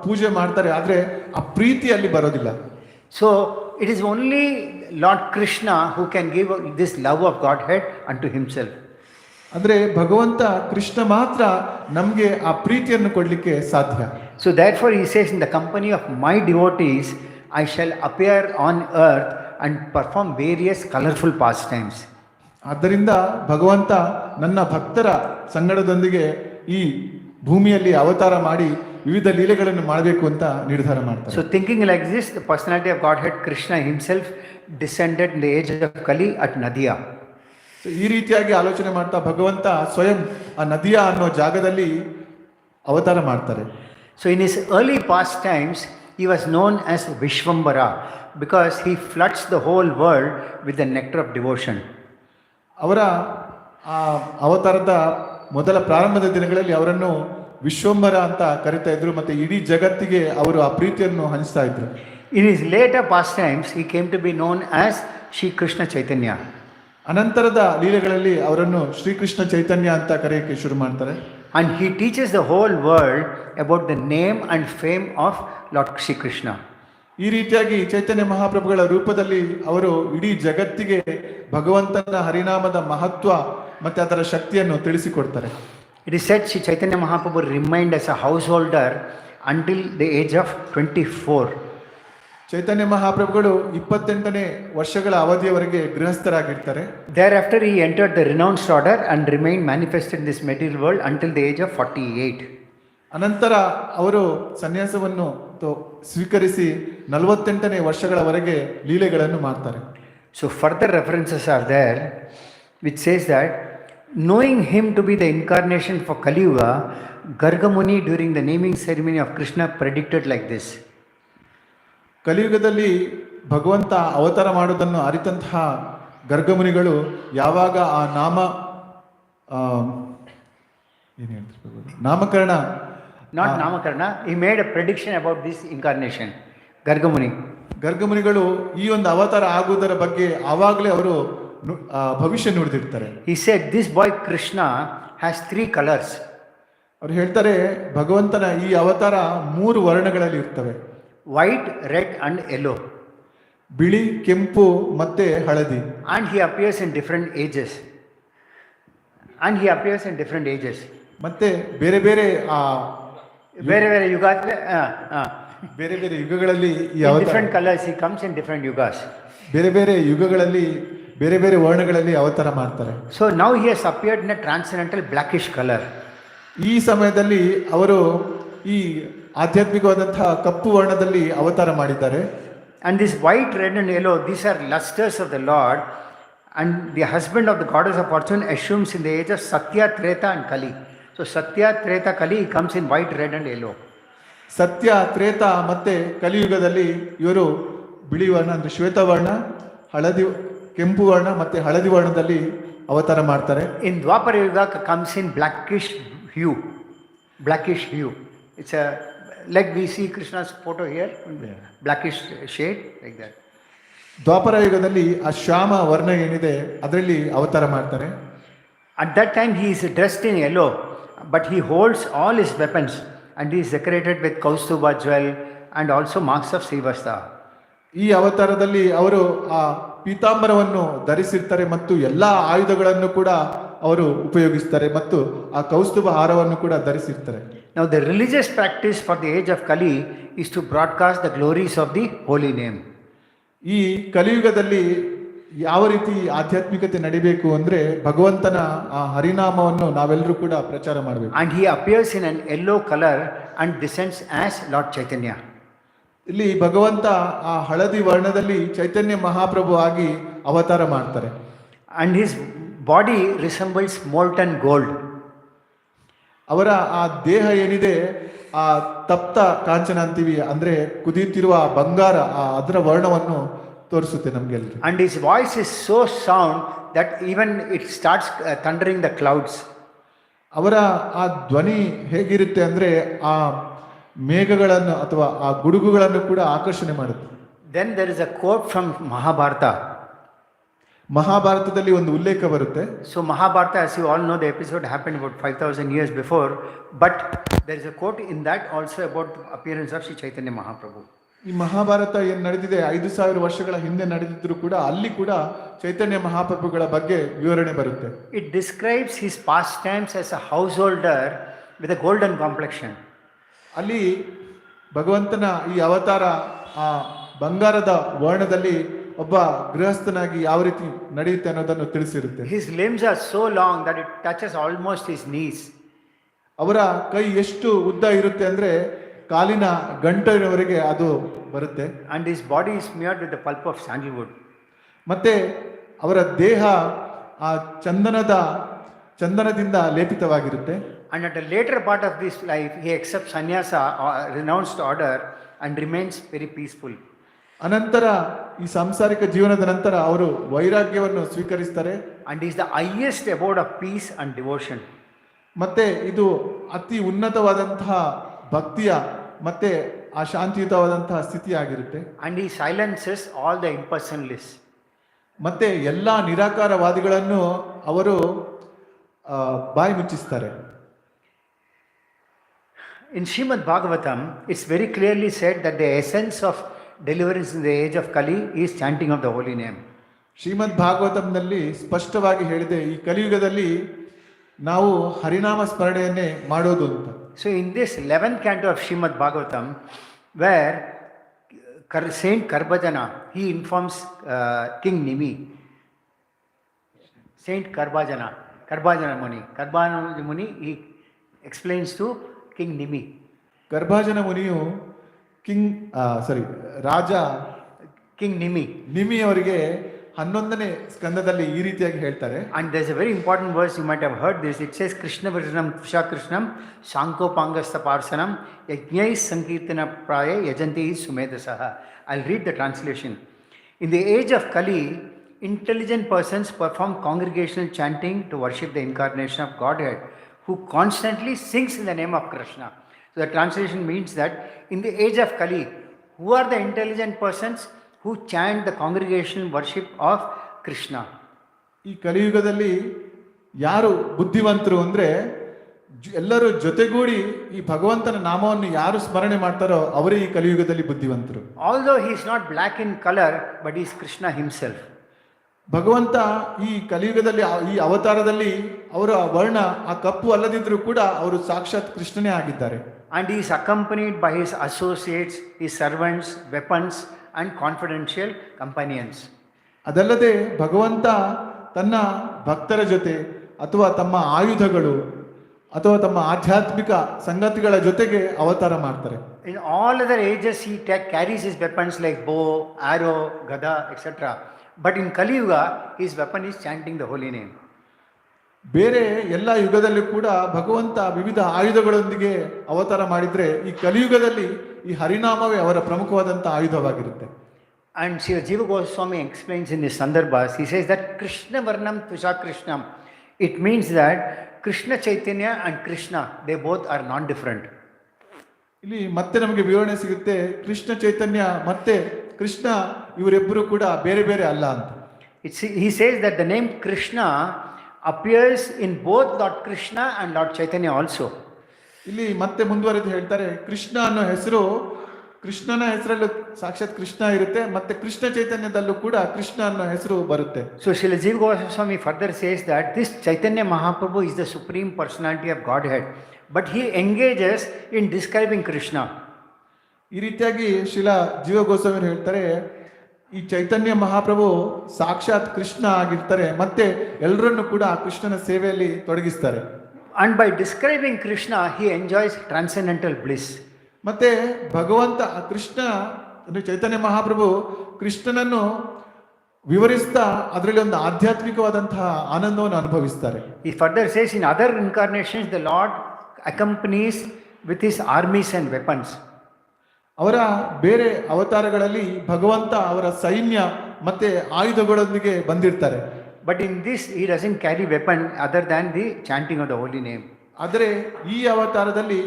ಪೂಜೆ ಮಾಡ್ತಾರೆ, ಆದರೆ ಆ ಪ್ರೀತಿ ಅಲ್ಲಿ ಬರೋದಿಲ್ಲ. So it is only Lord Krishna who can give this love of Godhead unto himself. ಅಂದರೆ ಭಗವಂತ ಕೃಷ್ಣ ಮಾತ್ರ ನಮಗೆ ಆ ಪ್ರೀತಿಯನ್ನು ಕೊಡಲಿಕ್ಕೆ ಸಾಧ್ಯ. So therefore he says, in the company of my devotees I shall appear on earth and perform various colorful pastimes. ಆದ್ದರಿಂದ ಭಗವಂತ ನನ್ನ ಭಕ್ತರ ಸಂಗಡದೊಂದಿಗೆ ಈ ಭೂಮಿಯಲ್ಲಿ ಅವತಾರ ಮಾಡಿ ವಿವಿಧ ಲೀಲೆಗಳನ್ನು ಮಾಡಬೇಕು ಅಂತ ನಿರ್ಧಾರ ಮಾಡ್ತಾರೆ. So thinking like this, the personality of Godhead Krishna himself descended in the age of Kali at Nadia. ಈ ರೀತಿಯಾಗಿ ಆಲೋಚನೆ ಮಾಡ್ತಾ ಭಗವಂತ ಸ್ವಯಂ ಆ ನದಿಯ ಅನ್ನೋ ಜಾಗದಲ್ಲಿ ಅವತಾರ ಮಾಡ್ತಾರೆ. So in his early pastimes he was known as Vishwambara because he floods the whole world with the nectar of devotion. ಅವರ ಆ ಅವತಾರದ ಮೊದಲ ಪ್ರಾರಂಭದ ದಿನಗಳಲ್ಲಿ ಅವರನ್ನು ವಿಶ್ವಂಬರ ಅಂತ ಕರಿತಾ ಇದ್ರು, ಮತ್ತೆ ಇಡೀ ಜಗತ್ತಿಗೆ ಅವರು ಆ ಪ್ರೀತಿಯನ್ನು ಹಂಚ್ತಾ ಇದ್ರು. In his later pastimes he came to be known as Shri Krishna Chaitanya. ಅನಂತರದ ಲೀಲೆಗಳಲ್ಲಿ ಅವರನ್ನು ಶ್ರೀಕೃಷ್ಣ ಚೈತನ್ಯ ಅಂತ ಕರೆಯಕ್ಕೆ ಶುರು ಮಾಡ್ತಾರೆ. And he teaches the whole world about the name and fame of Lord Shri Krishna. ಈ ರೀತಿಯಾಗಿ ಚೈತನ್ಯ ಮಹಾಪ್ರಭುಗಳ ರೂಪದಲ್ಲಿ ಅವರು ಇಡೀ ಜಗತ್ತಿಗೆ ಭಗವಂತನ ಹರಿನಾಮದ ಮಹತ್ವ ಮತ್ತೆ ಅದರ ಶಕ್ತಿಯನ್ನು ತಿಳಿಸಿಕೊಡ್ತಾರೆ. It is said Shri Chaitanya Mahaprabhu remained as a householder until the age of 24. ಚೈತನ್ಯ ಮಹಾಪ್ರಭುಗಳು 28ನೇ ವರ್ಷಗಳ ಅವಧಿಯವರೆಗೆ ಗೃಹಸ್ಥರಾಗಿರ್ತಾರೆ. Thereafter he entered the renounced order and remained manifested in this material world until the age of 48. ಅನಂತರ ಅವರು ಸನ್ಯಾಸವನ್ನು ಸ್ವೀಕರಿಸಿ 48ನೇ ವರ್ಷಗಳವರೆಗೆ ಲೀಲೆಗಳನ್ನು ಮಾಡ್ತಾರೆ. So further references are there which says that knowing him to be the incarnation for Kali Yuga, Garga Muni during the naming ceremony of Krishna predicted like this. ಕಲಿಯುಗದಲ್ಲಿ ಭಗವಂತ ಅವತಾರ ಮಾಡುವುದನ್ನು ಅರಿತಂತಹ ಗರ್ಗಮುನಿಗಳು ಯಾವಾಗ ಆ ನಾಮಕರಣ Not Namakarna, he made a prediction about this incarnation. ಗರ್ಗಮುನಿಗಳು ಈ ಒಂದು ಅವತಾರ ಆಗುವುದರ ಬಗ್ಗೆ ಆವಾಗಲೇ ಅವರು ಭವಿಷ್ಯ ನುಡಿದಿರ್ತಾರೆ. He said this boy Krishna has 3 colors. ಅವರು ಹೇಳ್ತಾರೆ ಭಗವಂತನ ಈ ಅವತಾರ 3 ವರ್ಣಗಳಲ್ಲಿ ಇರ್ತವೆ. White, red and yellow. ಬಿಳಿ, ಕೆಂಪು ಮತ್ತೆ ಹಳದಿ. And he appears in different ages. ಮತ್ತೆ ಬೇರೆ ಬೇರೆ ಯುಗ ಬೇರೆ ಬೇರೆ ಯುಗಗಳಲ್ಲಿ different colours he comes in different yugas. ಬೇರೆ ಬೇರೆ ಯುಗಗಳಲ್ಲಿ ಬೇರೆ ಬೇರೆ ವರ್ಣಗಳಲ್ಲಿ ಅವತಾರ ಮಾಡ್ತಾರೆ. So now he has appeared in a transcendental blackish colour. ಈ ಸಮಯದಲ್ಲಿ ಅವರು ಈ ಆಧ್ಯಾತ್ಮಿಕವಾದಂತಹ ಕಪ್ಪು ವರ್ಣದಲ್ಲಿ ಅವತಾರ ಮಾಡಿದ್ದಾರೆ. And this white, red and yellow, these are lusters of the Lord, and the husband of the goddess of fortune assumes in the age of Satya, Treta and Kali. So Satya, Treta, Kali comes in white, red and yellow. ಸತ್ಯ, ತ್ರೇತ ಮತ್ತೆ ಕಲಿಯುಗದಲ್ಲಿ ಇವರು ಬಿಳಿ ವರ್ಣ ಅಂದ್ರೆ ಶ್ವೇತವರ್ಣ, ಹಳದಿ, ಕೆಂಪು ವರ್ಣ ಮತ್ತೆ ಹಳದಿ ವರ್ಣದಲ್ಲಿ ಅವತಾರ ಮಾಡ್ತಾರೆ. In Dwapara Yuga comes in blackish hue. It's a like we see Krishna's photo here, blackish shade like that. ದ್ವಾಪರ ಯುಗದಲ್ಲಿ ಆ ಶ್ಯಾಮ ವರ್ಣ ಏನಿದೆ ಅದರಲ್ಲಿ ಅವತಾರ ಮಾಡ್ತಾರೆ. At that time he is dressed in yellow, but he holds all his weapons and he is decorated with Kaustuba jewel and also marks of Srivastha. ಈ ಅವತಾರದಲ್ಲಿ ಅವರು ಆ ಪೀತಾಂಬರವನ್ನು ಧರಿಸಿರ್ತಾರೆ ಮತ್ತು ಎಲ್ಲಾ ಆಯುಧಗಳನ್ನು ಕೂಡ ಅವರು ಉಪಯೋಗಿಸ್ತಾರೆ ಮತ್ತು ಆ ಕೌಸ್ತುಭ ಹಾರವನ್ನು ಕೂಡ ಧರಿಸಿರ್ತಾರೆ. Now the religious practice for the age of Kali is to broadcast the glories of the holy name. ಈ ಕಲಿಯುಗದಲ್ಲಿ ಯಾವ ರೀತಿ ಆಧ್ಯಾತ್ಮಿಕತೆ ನಡಿಬೇಕು ಅಂದ್ರೆ ಭಗವಂತನ ಆ ಹರಿನಾಮವನ್ನು ನಾವೆಲ್ಲರೂ ಕೂಡ ಪ್ರಚಾರ ಮಾಡಬೇಕು. And he appears in an yellow color and descends as Lord Chaitanya. ಇಲ್ಲಿ ಭಗವಂತ ಆ ಹಳದಿ ವರ್ಣದಲ್ಲಿ ಚೈತನ್ಯ ಮಹಾಪ್ರಭು ಆಗಿ ಅವತಾರ ಮಾಡ್ತಾರೆ. And his body resembles molten gold. ಅವರ ಆ ದೇಹ ಏನಿದೆ ಆ ತಪ್ತ ಕಾಂಚನ ಅಂತೀವಿ, ಅಂದ್ರೆ ಕುದಿಯುತ್ತಿರುವ ಬಂಗಾರ ಅದರ ವರ್ಣವನ್ನು ತೋರಿಸುತ್ತೆ ನಮ್ಗೆಲ್ಲರೂ. And his voice is so sound that even it starts thundering the clouds. ಅವರ ಆ ಧ್ವನಿ ಹೇಗಿರುತ್ತೆ ಅಂದ್ರೆ ಆ ಮೇಘಗಳನ್ನು ಅಥವಾ ಆ ಗುಡುಗುಗಳನ್ನು ಕೂಡ ಆಕರ್ಷಣೆ ಮಾಡುತ್ತೆ. Then there is a quote from Mahabharata. ಮಹಾಭಾರತದಲ್ಲಿ ಒಂದು ಉಲ್ಲೇಖ ಬರುತ್ತೆ. So Mahabharata, as you all know, the episode happened about 5,000 years before, but there is a quote in that also about the appearance of Sri Chaitanya Mahaprabhu. ಈ ಮಹಾಭಾರತ ಏನು ನಡೆದಿದೆ 5,000 ವರ್ಷಗಳ ಹಿಂದೆ ನಡೆದಿದ್ರು ಕೂಡ ಅಲ್ಲಿ ಕೂಡ ಚೈತನ್ಯ ಮಹಾಪ್ರಭುಗಳ ಬಗ್ಗೆ ವಿವರಣೆ ಬರುತ್ತೆ. It describes his pastimes as a householder with a golden complexion. ಅಲ್ಲಿ ಭಗವಂತನ ಈ ಅವತಾರ ಆ ಬಂಗಾರದ ವರ್ಣದಲ್ಲಿ ಒಬ್ಬ ಗೃಹಸ್ಥನಾಗಿ ಯಾವ ರೀತಿ ನಡೆಯುತ್ತೆ ಅನ್ನೋದನ್ನು ತಿಳಿಸಿರುತ್ತೆ. His limbs are so long that it touches almost his knees. ಅವರ ಕೈ ಎಷ್ಟು ಉದ್ದ ಇರುತ್ತೆ ಅಂದ್ರೆ ಕಾಲಿನ ಗಂಟಿನವರೆಗೆ ಅದು ಬರುತ್ತೆ. And his body is smeared with the pulp of sandalwood. ಮತ್ತೆ ಅವರ ದೇಹ ಆ ಚಂದನದಿಂದ ಲೇಪಿತವಾಗಿರುತ್ತೆ. And at a later part of this life, he accepts sannyasa, renounced order, and remains very peaceful. ಅನಂತರ ಈ ಸಾಂಸಾರಿಕ ಜೀವನದ ನಂತರ ಅವರು ವೈರಾಗ್ಯವನ್ನು ಸ್ವೀಕರಿಸ್ತಾರೆ. And is the highest abode of peace and devotion. ಮತ್ತೆ ಇದು ಅತಿ ಉನ್ನತವಾದಂತಹ ಭಕ್ತಿಯ ಮತ್ತೆ ಆ ಶಾಂತಿಯುತವಾದಂತಹ ಸ್ಥಿತಿ ಆಗಿರುತ್ತೆ. And he silences all the impersonalists. ಮತ್ತೆ ಎಲ್ಲಾ ನಿರಾಕಾರವಾದಿಗಳನ್ನು ಅವರು ಬಾಯಿ ಮುಚ್ಚಿಸ್ತಾರೆ. In Srimad Bhagavatam, it's very clearly said that the essence of deliverance in the age of Kali is chanting of the holy name. ಶ್ರೀಮದ್ ಭಾಗವತಂನಲ್ಲಿ ಸ್ಪಷ್ಟವಾಗಿ ಹೇಳಿದೆ ಈ ಕಲಿಯುಗದಲ್ಲಿ ನಾವು ಹರಿನಾಮ ಸ್ಮರಣೆಯನ್ನೇ ಮಾಡೋದು ಅಂತ. So in this 11th canto of Srimad Bhagavatam, where Saint Karbajana, he informs King Nimi, Saint Karbajana Muni, he explains to King Nimi. Karabhajana ಮುನಿಯು ರಾಜ ಕಿಂಗ್ ನಿಮಿ ಅವರಿಗೆ 11ನೇ ಸ್ಕಂದದಲ್ಲಿ ಈ ರೀತಿಯಾಗಿ ಹೇಳ್ತಾರೆ. And there's a very important verse, you might have heard this. It says Krishna Virjanam Tusha Krishnam Sankopangasta Parsanam Yajnai Sankirtana Praya Yajanti Sumedasaha. I'll read the translation. In the age of Kali, intelligent persons perform congregational chanting to worship the incarnation of Godhead, who constantly sings in the name of Krishna. So the translation means that in the age of Kali, who are the intelligent persons who chant the congregational worship of Krishna? ಈ ಕಲಿಯುಗದಲ್ಲಿ ಯಾರು ಬುದ್ಧಿವಂತರು ಅಂದ್ರೆ ಎಲ್ಲರೂ ಜೊತೆಗೂಡಿ ಈ ಭಗವಂತನ ನಾಮವನ್ನು ಯಾರು ಸ್ಮರಣೆ ಮಾಡ್ತಾರೋ ಅವರೇ ಈ ಕಲಿಯುಗದಲ್ಲಿ ಬುದ್ಧಿವಂತರು. Although he is not black in color, but he is Krishna himself. ಭಗವಂತ ಈ ಕಲಿಯುಗದಲ್ಲಿ ಈ ಅವತಾರದಲ್ಲಿ ಅವರ ವರ್ಣ ಆ ಕಪ್ಪು ಅಲ್ಲದಿದ್ರೂ ಕೂಡ ಅವರು ಸಾಕ್ಷಾತ್ ಕೃಷ್ಣನೇ ಆಗಿದ್ದಾರೆ. And he is accompanied by his associates, his servants, weapons and confidential companions. ಅದಲ್ಲದೆ ಭಗವಂತ ತನ್ನ ಭಕ್ತರ ಜೊತೆ ಅಥವಾ ತಮ್ಮ ಆಯುಧಗಳು ಅಥವಾ ತಮ್ಮ ಆಧ್ಯಾತ್ಮಿಕ ಸಂಗತಿಗಳ ಜೊತೆಗೆ ಅವತಾರ ಮಾಡ್ತಾರೆ. In all other ages he carries his weapons like bow, arrow, gada, etc. But in Kali Yuga his weapon is chanting the holy name. ಬೇರೆ ಎಲ್ಲ ಯುಗದಲ್ಲೂ ಕೂಡ ಭಗವಂತ ವಿವಿಧ ಆಯುಧಗಳೊಂದಿಗೆ ಅವತಾರ ಮಾಡಿದ್ರೆ ಈ ಕಲಿಯುಗದಲ್ಲಿ ಈ ಹರಿನಾಮವೇ ಅವರ ಪ್ರಮುಖವಾದಂತಹ ಆಯುಧವಾಗಿರುತ್ತೆ. And Sri Jiva Goswami explains in his Sandarbhas, he says that Krishna Varnam Tusha Krishnam, it means that Krishna Chaitanya and Krishna, they both are non-different. ಇಲ್ಲಿ ಮತ್ತೆ ನಮಗೆ ವಿವರಣೆ ಸಿಗುತ್ತೆ, ಕೃಷ್ಣ ಚೈತನ್ಯ ಮತ್ತೆ ಕೃಷ್ಣ ಇವರಿಬ್ಬರು ಕೂಡ ಬೇರೆ ಬೇರೆ ಅಲ್ಲ ಅಂತ. He says that the name Krishna appears in both Lord Krishna and Lord Chaitanya also. ಇಲ್ಲಿ ಮತ್ತೆ ಮುಂದುವರೆದು ಹೇಳ್ತಾರೆ, ಕೃಷ್ಣ ಅನ್ನೋ ಹೆಸರು ಕೃಷ್ಣನ ಹೆಸರಲ್ಲೂ ಸಾಕ್ಷಾತ್ ಕೃಷ್ಣ ಇರುತ್ತೆ, ಮತ್ತೆ ಕೃಷ್ಣ ಚೈತನ್ಯದಲ್ಲೂ ಕೂಡ ಕೃಷ್ಣ ಅನ್ನೋ ಹೆಸರು ಬರುತ್ತೆ. So Srila Jiva Goswami further says that this Chaitanya Mahaprabhu is the supreme personality of Godhead, but he engages in describing Krishna. ಈ ರೀತಿಯಾಗಿ ಶ್ರೀಲ ಜೀವ ಗೋಸ್ವಾಮಿ ಹೇಳ್ತಾರೆ, ಈ ಚೈತನ್ಯ ಮಹಾಪ್ರಭು ಸಾಕ್ಷಾತ್ ಕೃಷ್ಣ ಆಗಿರ್ತಾರೆ, ಮತ್ತೆ ಎಲ್ಲರನ್ನು ಕೂಡ ಆ ಕೃಷ್ಣನ ಸೇವೆಯಲ್ಲಿ ತೊಡಗಿಸ್ತಾರೆ. And by describing Krishna, he enjoys transcendental bliss. ಮತ್ತೆ ಭಗವಂತ ಕೃಷ್ಣ ಅಂದ್ರೆ ಚೈತನ್ಯ ಮಹಾಪ್ರಭು ಕೃಷ್ಣನನ್ನು ವಿವರಿಸ್ತಾ ಅದರಲ್ಲಿ ಒಂದು ಆಧ್ಯಾತ್ಮಿಕವಾದಂತಹ ಆನಂದವನ್ನು ಅನುಭವಿಸ್ತಾರೆ. He further says in other incarnations, the Lord accompanies with his armies and weapons. ಅವರ ಬೇರೆ ಅವತಾರಗಳಲ್ಲಿ ಭಗವಂತ ಅವರ ಸೈನ್ಯ ಮತ್ತೆ ಆಯುಧಗಳೊಂದಿಗೆ ಬಂದಿರ್ತಾರೆ. But in this, he doesn't carry weapon other than the chanting of the holy name. ಆದರೆ ಈ ಅವತಾರದಲ್ಲಿ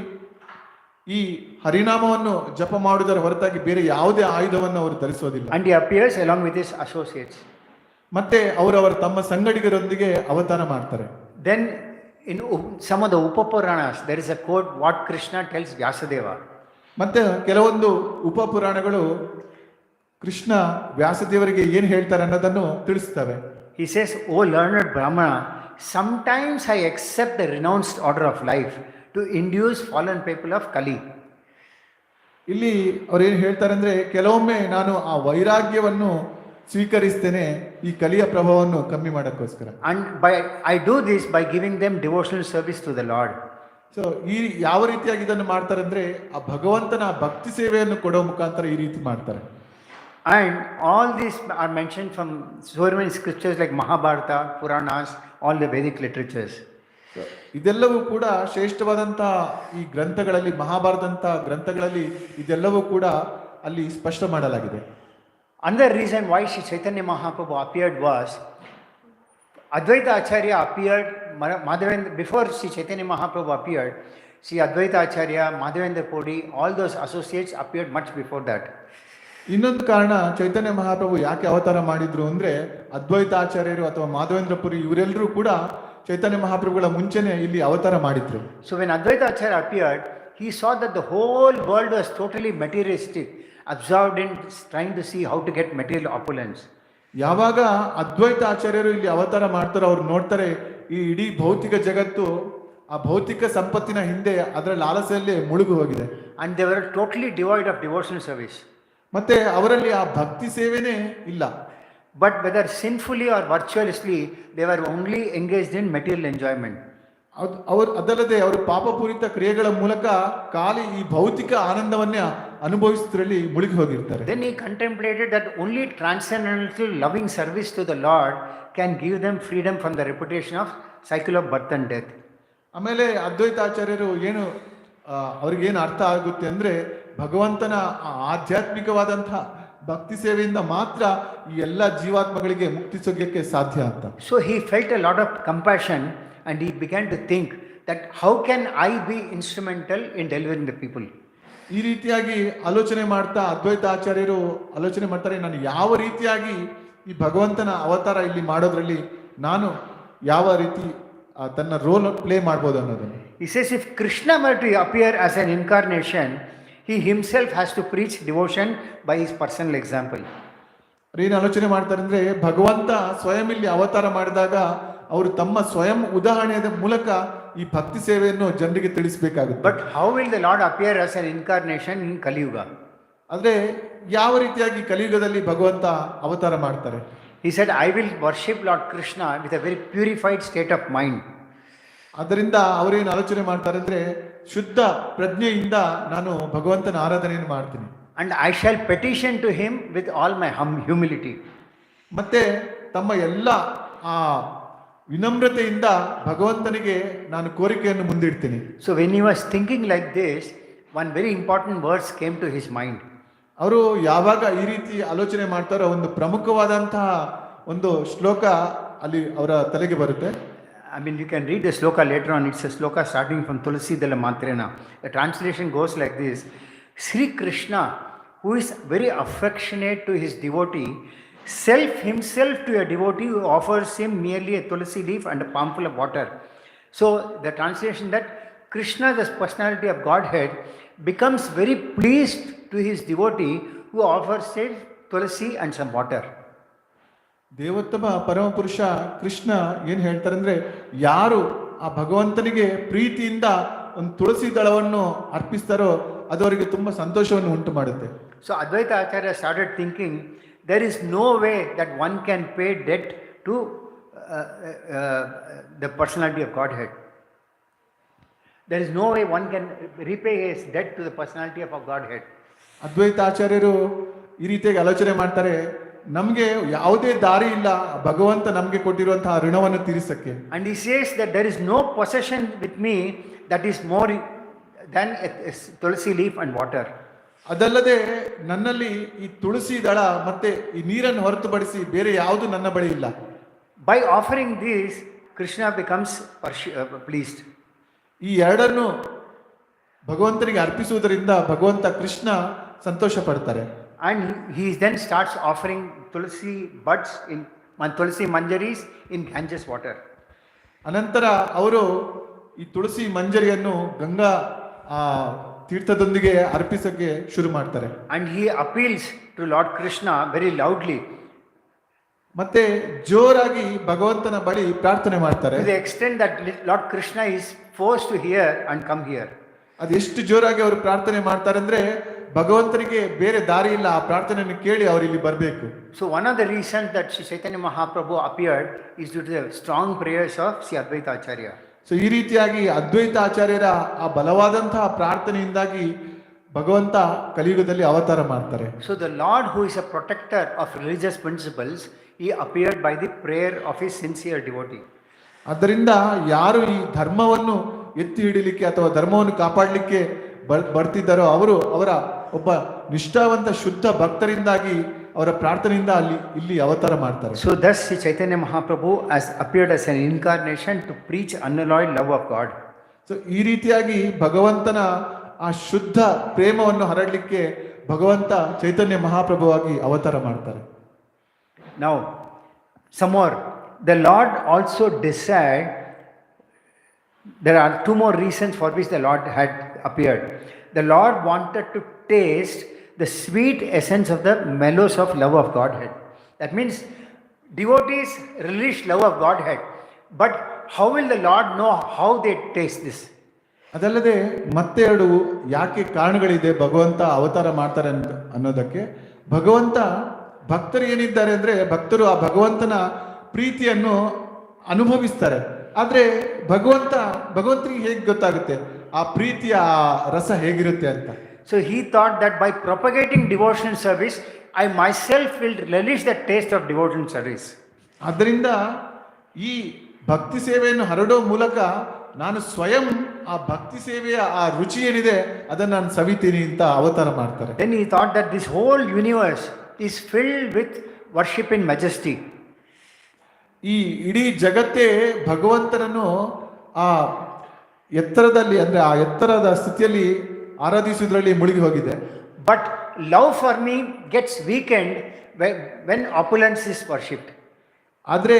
ಈ ಹರಿನಾಮವನ್ನು ಜಪ ಮಾಡುವುದರ ಹೊರತಾಗಿ ಬೇರೆ ಯಾವುದೇ ಆಯುಧವನ್ನು ಅವರು ಧರಿಸೋದಿಲ್ಲ. And he appears along with his associates. ಮತ್ತೆ ಅವರವರ ತಮ್ಮ ಸಂಗಡಿಗರೊಂದಿಗೆ ಅವತಾರ ಮಾಡ್ತಾರೆ. Then in some of the Upapuranas, there is a quote what Krishna tells Vyasadeva. ಮತ್ತೆ ಕೆಲವೊಂದು ಉಪಪುರಾಣಗಳು ಕೃಷ್ಣ ವ್ಯಾಸದೇವರಿಗೆ ಏನು ಹೇಳ್ತಾರೆ ಅನ್ನೋದನ್ನು ತಿಳಿಸ್ತವೆ. He says, "O learned Brahmana, sometimes I accept the renounced order of life to induce fallen people of Kali." ಇಲ್ಲಿ ಅವ್ರು ಏನು ಹೇಳ್ತಾರೆ ಅಂದ್ರೆ, ಕೆಲವೊಮ್ಮೆ ನಾನು ಆ ವೈರಾಗ್ಯವನ್ನು ಸ್ವೀಕರಿಸ್ತೇನೆ ಈ ಕಲಿಯ ಪ್ರಭಾವವನ್ನು ಕಮ್ಮಿ ಮಾಡೋಕ್ಕೋಸ್ಕರ. And I do this by giving them devotional service to the Lord. So ಈ ಯಾವ ರೀತಿಯಾಗಿ ಇದನ್ನು ಮಾಡ್ತಾರೆ ಅಂದ್ರೆ, ಆ ಭಗವಂತನ ಭಕ್ತಿ ಸೇವೆಯನ್ನು ಕೊಡೋ ಮುಖಾಂತರ ಈ ರೀತಿ ಮಾಡ್ತಾರೆ. And all these are mentioned from so many scriptures like Mahabharata, Puranas, all the Vedic literatures. ಇದೆಲ್ಲವೂ ಕೂಡ ಶ್ರೇಷ್ಠವಾದಂತಹ ಈ ಗ್ರಂಥಗಳಲ್ಲಿ, ಮಹಾಭಾರತಂತ ಗ್ರಂಥಗಳಲ್ಲಿ ಇದೆಲ್ಲವೂ ಕೂಡ ಅಲ್ಲಿ ಸ್ಪಷ್ಟ ಮಾಡಲಾಗಿದೆ. Another reason why Sri Chaitanya Mahaprabhu appeared was Advaita Acharya appeared, Madhavendra, before Sri Chaitanya Mahaprabhu appeared, Sri Advaita Acharya, Madhavendra Puri, all those associates appeared much before that. ಇನ್ನೊಂದು ಕಾರಣ ಚೈತನ್ಯ ಮಹಾಪ್ರಭು ಯಾಕೆ ಅವತಾರ ಮಾಡಿದ್ರು ಅಂದ್ರೆ, ಅದ್ವೈತಾಚಾರ್ಯರು ಅಥವಾ ಮಾಧವೇಂದ್ರ ಪುರಿ ಇವರೆಲ್ಲರೂ ಕೂಡ ಚೈತನ್ಯ ಮಹಾಪ್ರಭುಗಳ ಮುಂಚೆನೆ ಇಲ್ಲಿ ಅವತಾರ ಮಾಡಿದ್ರು. So when Advaita Acharya appeared, he saw that the whole world was totally materialistic, absorbed in trying to see how to get material opulence. ಯಾವಾಗ ಅದ್ವೈತ ಆಚಾರ್ಯರು ಇಲ್ಲಿ ಅವತಾರ ಮಾಡ್ತಾರೋ ಅವ್ರು ನೋಡ್ತಾರೆ, ಈ ಇಡೀ ಭೌತಿಕ ಜಗತ್ತು ಆ ಭೌತಿಕ ಸಂಪತ್ತಿನ ಹಿಂದೆ ಅದರ ಲಾಲಸೆಯಲ್ಲಿ ಮುಳುಗು ಹೋಗಿದೆ. And they were totally devoid of devotional service. ಮತ್ತೆ ಅವರಲ್ಲಿ ಆ ಭಕ್ತಿ ಸೇವೆನೇ ಇಲ್ಲ. But whether sinfully or virtuously, they were only engaged in material enjoyment. ಅದಲ್ಲದೆ ಅವರು ಪಾಪಪೂರಿತ ಕ್ರಿಯೆಗಳ ಮೂಲಕ ಖಾಲಿ ಈ ಭೌತಿಕ ಆನಂದವನ್ನೇ ಅನುಭವಿಸುವುದರಲ್ಲಿ ಮುಳುಗಿ ಹೋಗಿರ್ತಾರೆ. Then he contemplated that only transcendental loving service to the Lord can give them freedom from the reputation of cycle of birth and death. ಆಮೇಲೆ ಅದ್ವೈತಾಚಾರ್ಯರು ಏನು ಅವ್ರಿಗೇನು ಅರ್ಥ ಆಗುತ್ತೆ ಅಂದ್ರೆ, ಭಗವಂತನ ಆಧ್ಯಾತ್ಮಿಕವಾದಂತಹ ಭಕ್ತಿ ಸೇವೆಯಿಂದ ಮಾತ್ರ ಈ ಎಲ್ಲ ಜೀವಾತ್ಮಗಳಿಗೆ ಮುಕ್ತಿ ಸಿಗಕ್ಕೆ ಸಾಧ್ಯ ಅಂತ. So he felt a lot of compassion and he began to think that how can I be instrumental in delivering the people. ಈ ರೀತಿಯಾಗಿ ಆಲೋಚನೆ ಮಾಡ್ತಾ ಅದ್ವೈತಾಚಾರ್ಯರು ಆಲೋಚನೆ ಮಾಡ್ತಾರೆ, ನಾನು ಯಾವ ರೀತಿಯಾಗಿ ಈ ಭಗವಂತನ ಅವತಾರ ಇಲ್ಲಿ ಮಾಡೋದ್ರಲ್ಲಿ ನಾನು ಯಾವ ರೀತಿ ತನ್ನ ರೋಲ್ ಪ್ಲೇ ಮಾಡ್ಬೋದು ಅನ್ನೋದನ್ನು. He says if Krishna were to appear as an incarnation, he himself has to preach devotion by his personal example. ಏನು ಆಲೋಚನೆ ಮಾಡ್ತಾರೆ ಅಂದ್ರೆ, ಭಗವಂತ ಸ್ವಯಂ ಇಲ್ಲಿ ಅವತಾರ ಮಾಡಿದಾಗ ಅವರು ತಮ್ಮ ಸ್ವಯಂ ಉದಾಹರಣೆಯ ಮೂಲಕ ಈ ಭಕ್ತಿ ಸೇವೆಯನ್ನು ಜನರಿಗೆ ತಿಳಿಸಬೇಕಾಗುತ್ತೆ. But how will the Lord appear as an incarnation in Kali Yuga? ಅಂದ್ರೆ ಯಾವ ರೀತಿಯಾಗಿ ಕಲಿಯುಗದಲ್ಲಿ ಭಗವಂತ ಅವತಾರ ಮಾಡ್ತಾರೆ? He said, I will worship Lord Krishna with a very purified state of mind. ಅದರಿಂದ ಅವರೇನು ಆಲೋಚನೆ ಮಾಡ್ತಾರೆ ಅಂದ್ರೆ, ಶುದ್ಧ ಪ್ರಜ್ಞೆಯಿಂದ ನಾನು ಭಗವಂತನ ಆರಾಧನೆಯನ್ನು ಮಾಡ್ತೀನಿ. And I shall petition to him with all my humility. ಮತ್ತೆ ತಮ್ಮ ಎಲ್ಲ ಆ ವಿನಮ್ರತೆಯಿಂದ ಭಗವಂತನಿಗೆ ನಾನು ಕೋರಿಕೆಯನ್ನು ಮುಂದಿಡ್ತೀನಿ. So when he was thinking like this, one very important verse came to his mind. ಅವರು ಯಾವಾಗ ಈ ರೀತಿ ಆಲೋಚನೆ ಮಾಡ್ತಾರೋ ಒಂದು ಪ್ರಮುಖವಾದಂತಹ ಒಂದು ಶ್ಲೋಕ ಅಲ್ಲಿ ಅವರ ತಲೆಗೆ ಬರುತ್ತೆ. I mean, you can read the sloka later on. It's a sloka starting from Tulasi Dala Matrena. The translation goes like this: Sri Krishna, who is very affectionate to his devotee, self himself to a devotee who offers him merely a tulsi leaf and a palmful of water. So the translation that Krishna, the personality of Godhead, becomes very pleased to his devotee who offers him tulsi and some water. ದೇವೋತ್ತಮ ಪರಮಪುರುಷ ಕೃಷ್ಣ ಏನು ಹೇಳ್ತಾರೆ ಅಂದ್ರೆ, ಯಾರು ಆ ಭಗವಂತನಿಗೆ ಪ್ರೀತಿಯಿಂದ ಒಂದು ತುಳಸಿ ದಳವನ್ನು ಅರ್ಪಿಸ್ತಾರೋ ಅದು ಅವರಿಗೆ ತುಂಬಾ ಸಂತೋಷವನ್ನು ಉಂಟು ಮಾಡುತ್ತೆ. So Advaita Acharya started thinking there is no way that one can pay debt to the personality of Godhead. There is no way one can repay his debt to the personality of a Godhead. ಅದ್ವೈತಾಚಾರ್ಯರು ಈ ರೀತಿಯಾಗಿ ಆಲೋಚನೆ ಮಾಡ್ತಾರೆ, ನಮಗೆ ಯಾವುದೇ ದಾರಿ ಇಲ್ಲ ಭಗವಂತ ನಮಗೆ ಕೊಟ್ಟಿರುವಂತಹ ಋಣವನ್ನು ತೀರಿಸಕ್ಕೆ. And he says that there is no possession with me that is more than a tulsi leaf and water. ಅದಲ್ಲದೆ ನನ್ನಲ್ಲಿ ಈ ತುಳಸಿ ದಳ ಮತ್ತೆ ಈ ನೀರನ್ನು ಹೊರತುಪಡಿಸಿ ಬೇರೆ ಯಾವುದು ನನ್ನ ಬಳಿ ಇಲ್ಲ. By offering this, Krishna becomes pleased. ಈ ಎರಡನ್ನು ಭಗವಂತನಿಗೆ ಅರ್ಪಿಸುವುದರಿಂದ ಭಗವಂತ ಕೃಷ್ಣ ಸಂತೋಷ ಪಡ್ತಾರೆ. And he then starts offering tulsi buds in tulsi manjaris in Ganges water. ಅನಂತರ ಅವರು ಈ ತುಳಸಿ ಮಂಜರಿಯನ್ನು ಗಂಗಾ ತೀರ್ಥದೊಂದಿಗೆ ಅರ್ಪಿಸಕ್ಕೆ ಶುರು ಮಾಡ್ತಾರೆ. And he appeals to Lord Krishna very loudly. ಮತ್ತೆ ಜೋರಾಗಿ ಭಗವಂತನ ಬಳಿ ಪ್ರಾರ್ಥನೆ ಮಾಡ್ತಾರೆ. To the extent that Lord Krishna is forced to hear and come here. ಅದೆಷ್ಟು ಜೋರಾಗಿ ಅವರು ಪ್ರಾರ್ಥನೆ ಮಾಡ್ತಾರೆ ಅಂದ್ರೆ ಭಗವಂತನಿಗೆ ಬೇರೆ ದಾರಿ ಇಲ್ಲ, ಆ ಪ್ರಾರ್ಥನೆಯನ್ನು ಕೇಳಿ ಅವರು ಇಲ್ಲಿ ಬರಬೇಕು. So one of the reasons that Sri Chaitanya Mahaprabhu appeared is due to the strong prayers of Sri Advaita Acharya. So ಈ ರೀತಿಯಾಗಿ ಅದ್ವೈತ ಆಚಾರ್ಯರ ಆ ಬಲವಾದಂತಹ ಪ್ರಾರ್ಥನೆಯಿಂದಾಗಿ ಭಗವಂತ ಕಲಿಯುಗದಲ್ಲಿ ಅವತಾರ ಮಾಡ್ತಾರೆ. So the Lord, who is a protector of religious principles, he appeared by the prayer of his sincere devotee. ಆದ್ದರಿಂದ ಯಾರು ಈ ಧರ್ಮವನ್ನು ಎತ್ತಿ ಹಿಡಿಲಿಕ್ಕೆ ಅಥವಾ ಧರ್ಮವನ್ನು ಕಾಪಾಡಲಿಕ್ಕೆ ಬರ್ತಿದ್ದಾರೋ ಅವರು ಅವರ ಒಬ್ಬ ನಿಷ್ಠಾವಂತ ಶುದ್ಧ ಭಕ್ತರಿಂದಾಗಿ ಅವರ ಪ್ರಾರ್ಥನೆಯಿಂದ ಇಲ್ಲಿ ಅವತಾರ ಮಾಡ್ತಾರೆ. So thus Sri Chaitanya Mahaprabhu has appeared as an incarnation to preach unalloyed love of God. So ಈ ರೀತಿಯಾಗಿ ಭಗವಂತನ ಆ ಶುದ್ಧ ಪ್ರೇಮವನ್ನು ಹರಡಲಿಕ್ಕೆ ಭಗವಂತ ಚೈತನ್ಯ ಮಹಾಪ್ರಭುವಾಗಿ ಅವತಾರ ಮಾಡ್ತಾರೆ. Now some more, the Lord also desired, there are two more reasons for which the Lord had appeared. The Lord wanted to taste the sweet essence of the mellows of love of Godhead. That means devotees relish love of Godhead, but how will the Lord know how they taste this? ಅದಲ್ಲದೆ ಮತ್ತೆರಡು ಯಾಕೆ ಕಾರಣಗಳಿದೆ ಭಗವಂತ ಅವತಾರ ಮಾಡ್ತಾರೆ ಅನ್ನೋದಕ್ಕೆ. ಭಗವಂತ ಭಕ್ತರು ಏನಿದ್ದಾರೆ ಅಂದ್ರೆ ಭಕ್ತರು ಆ ಭಗವಂತನ ಪ್ರೀತಿಯನ್ನು ಅನುಭವಿಸ್ತಾರೆ. ಆದ್ರೆ ಭಗವಂತನಿಗೆ ಹೇಗೆ ಗೊತ್ತಾಗುತ್ತೆ ಆ ಪ್ರೀತಿಯ ರಸ ಹೇಗಿರುತ್ತೆ ಅಂತ. So he thought that by propagating devotional service, I myself will relish the taste of devotional service. ಆದ್ದರಿಂದ ಈ ಭಕ್ತಿ ಸೇವೆಯನ್ನು ಹರಡೋ ಮೂಲಕ ನಾನು ಸ್ವಯಂ ಆ ಭಕ್ತಿ ಸೇವೆಯ ಆ ರುಚಿ ಏನಿದೆ ಅದನ್ನು ನಾನು ಸವಿತೀನಿ ಅಂತ ಅವತಾರ ಮಾಡ್ತಾರೆ. Then he thought that this whole universe is filled with worship in majesty. ಈ ಇಡೀ ಜಗತ್ತೇ ಭಗವಂತನನ್ನು ಆ ಎತ್ತರದಲ್ಲಿ ಅಂದ್ರೆ ಆ ಎತ್ತರದ ಸ್ಥಿತಿಯಲ್ಲಿ ಆರಾಧಿಸುವುದರಲ್ಲಿ ಮುಳುಗಿ ಹೋಗಿದೆ. But love for me gets weakened when opulence is worshipped. ಆದರೆ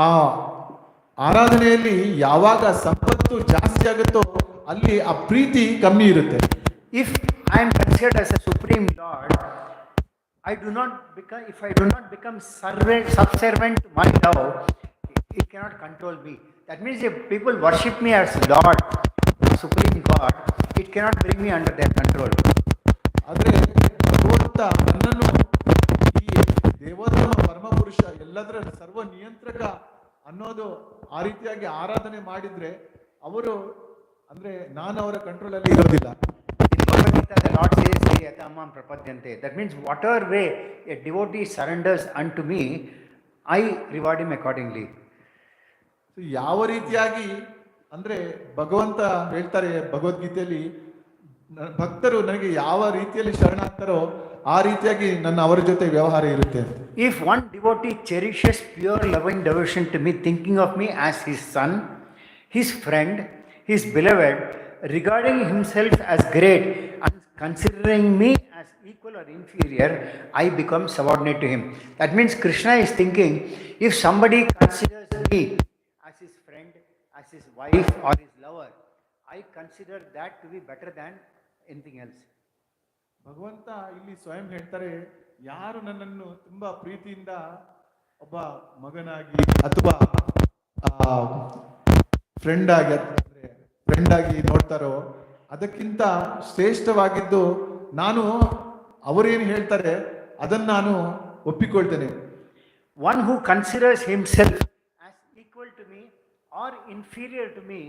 ಆ ಆರಾಧನೆಯಲ್ಲಿ ಯಾವಾಗ ಸಂಪತ್ತು ಜಾಸ್ತಿ ಆಗುತ್ತೋ ಅಲ್ಲಿ ಆ ಪ್ರೀತಿ ಕಮ್ಮಿ ಇರುತ್ತೆ. If I am considered as a supreme Lord, if I do not become subservient to my love, it cannot control me. That means if people worship me as Lord, Supreme God, it cannot bring me under their control. ಆದರೆ ಭಗವಂತ ನನ್ನನ್ನು ಈ ದೇವೋತ್ತಮ ಪರಮಪುರುಷ ಎಲ್ಲದರ ಸರ್ವ ನಿಯಂತ್ರಕ ಅನ್ನೋದು ಆ ರೀತಿಯಾಗಿ ಆರಾಧನೆ ಮಾಡಿದ್ರೆ ಅವರು ಅಂದ್ರೆ ನಾನು ಅವರ ಕಂಟ್ರೋಲ್ ಅಲ್ಲಿ ಇರೋದಿಲ್ಲ. In Bhagavad Gita, the Lord says, "Yatamam prapadyante." That means whatever way a devotee surrenders unto me, I reward him accordingly. ಯಾವ ರೀತಿಯಾಗಿ ಅಂದ್ರೆ ಭಗವಂತ ಹೇಳ್ತಾರೆ ಭಗವದ್ಗೀತೆಯಲ್ಲಿ, ಭಕ್ತರು ನನಗೆ ಯಾವ ರೀತಿಯಲ್ಲಿ ಶರಣಾಗ್ತಾರೋ ಆ ರೀತಿಯಾಗಿ ನನ್ನ ಅವರ ಜೊತೆ ವ್ಯವಹಾರ ಇರುತ್ತೆ. If one devotee cherishes pure loving devotion to me, thinking of me as his son, his friend, his beloved, regarding himself as great and considering me as equal or inferior, I become subordinate to him. That means Krishna is thinking, if somebody considers me as his friend, as his wife or his lover, I consider that to be better than anything else. ಭಗವಂತ ಇಲ್ಲಿ ಸ್ವಯಂ ಹೇಳ್ತಾರೆ, ಯಾರು ನನ್ನನ್ನು ತುಂಬಾ ಪ್ರೀತಿಯಿಂದ ಒಬ್ಬ ಮಗನಾಗಿ ಅಥವಾ ಫ್ರೆಂಡ್ ಆಗಿ ನೋಡ್ತಾರೋ ಅದಕ್ಕಿಂತ ಶ್ರೇಷ್ಠವಾಗಿದ್ದು ನಾನು, ಅವರೇನು ಹೇಳ್ತಾರೆ ಅದನ್ನು ನಾನು ಒಪ್ಪಿಕೊಳ್ತೇನೆ. One who considers himself as equal to me or inferior to me,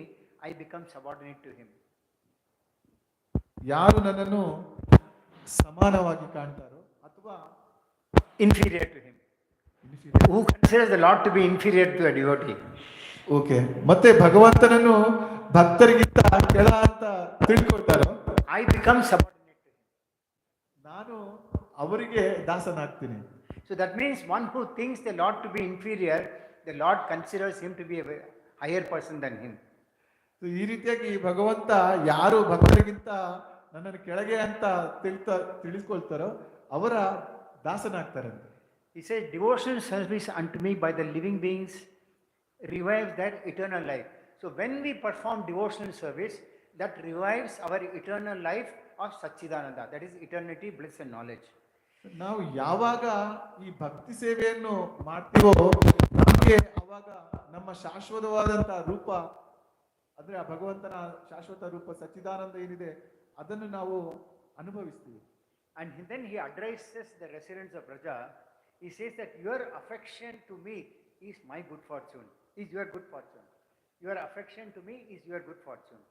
I become subordinate to him. ಯಾರು ನನ್ನನ್ನು ಸಮಾನವಾಗಿ ಕಾಣ್ತಾರೋ ಅಥವಾ Inferior to him. Who considers the Lord to be inferior to a devotee? Okay, ಮತ್ತೆ ಭಗವಂತನನ್ನು ಭಕ್ತರಿಗಿಂತ ಕೆಳ ಅಂತ ತಿಳ್ಕೊಳ್ತಾರೋ I become subordinate to him. ನಾನು ಅವರಿಗೆ ದಾಸನಾಗ್ತೀನಿ. So that means one who thinks the Lord to be inferior, the Lord considers him to be a higher person than him. So ಈ ರೀತಿಯಾಗಿ ಭಗವಂತ ಯಾರು ಭಕ್ತರಿಗಿಂತ ನನ್ನನ್ನು ಕೆಳಗೆ ಅಂತ ತಿಳಿಸ್ಕೊಳ್ತಾರೋ ಅವರ ದಾಸನಾಗ್ತಾರಂತೆ. He says, devotional service unto me by the living beings revives their eternal life. So when we perform devotional service, that revives our eternal life of Satchidananda, that is eternity, bliss and knowledge. ನಾವು ಯಾವಾಗ ಈ ಭಕ್ತಿ ಸೇವೆಯನ್ನು ಮಾಡ್ತೀವೋ ನಮಗೆ ಅವಾಗ ನಮ್ಮ ಶಾಶ್ವತವಾದಂಥ ರೂಪ ಅಂದ್ರೆ ಆ ಭಗವಂತನ ಶಾಶ್ವತ ರೂಪ ಸಚ್ಚಿದಾನಂದ ಏನಿದೆ ಅದನ್ನು ನಾವು ಅನುಭವಿಸ್ತೀವಿ. And then he addresses the residents of Braja. He says that your affection to me is my good fortune, is your good fortune. Your affection to me is your good fortune.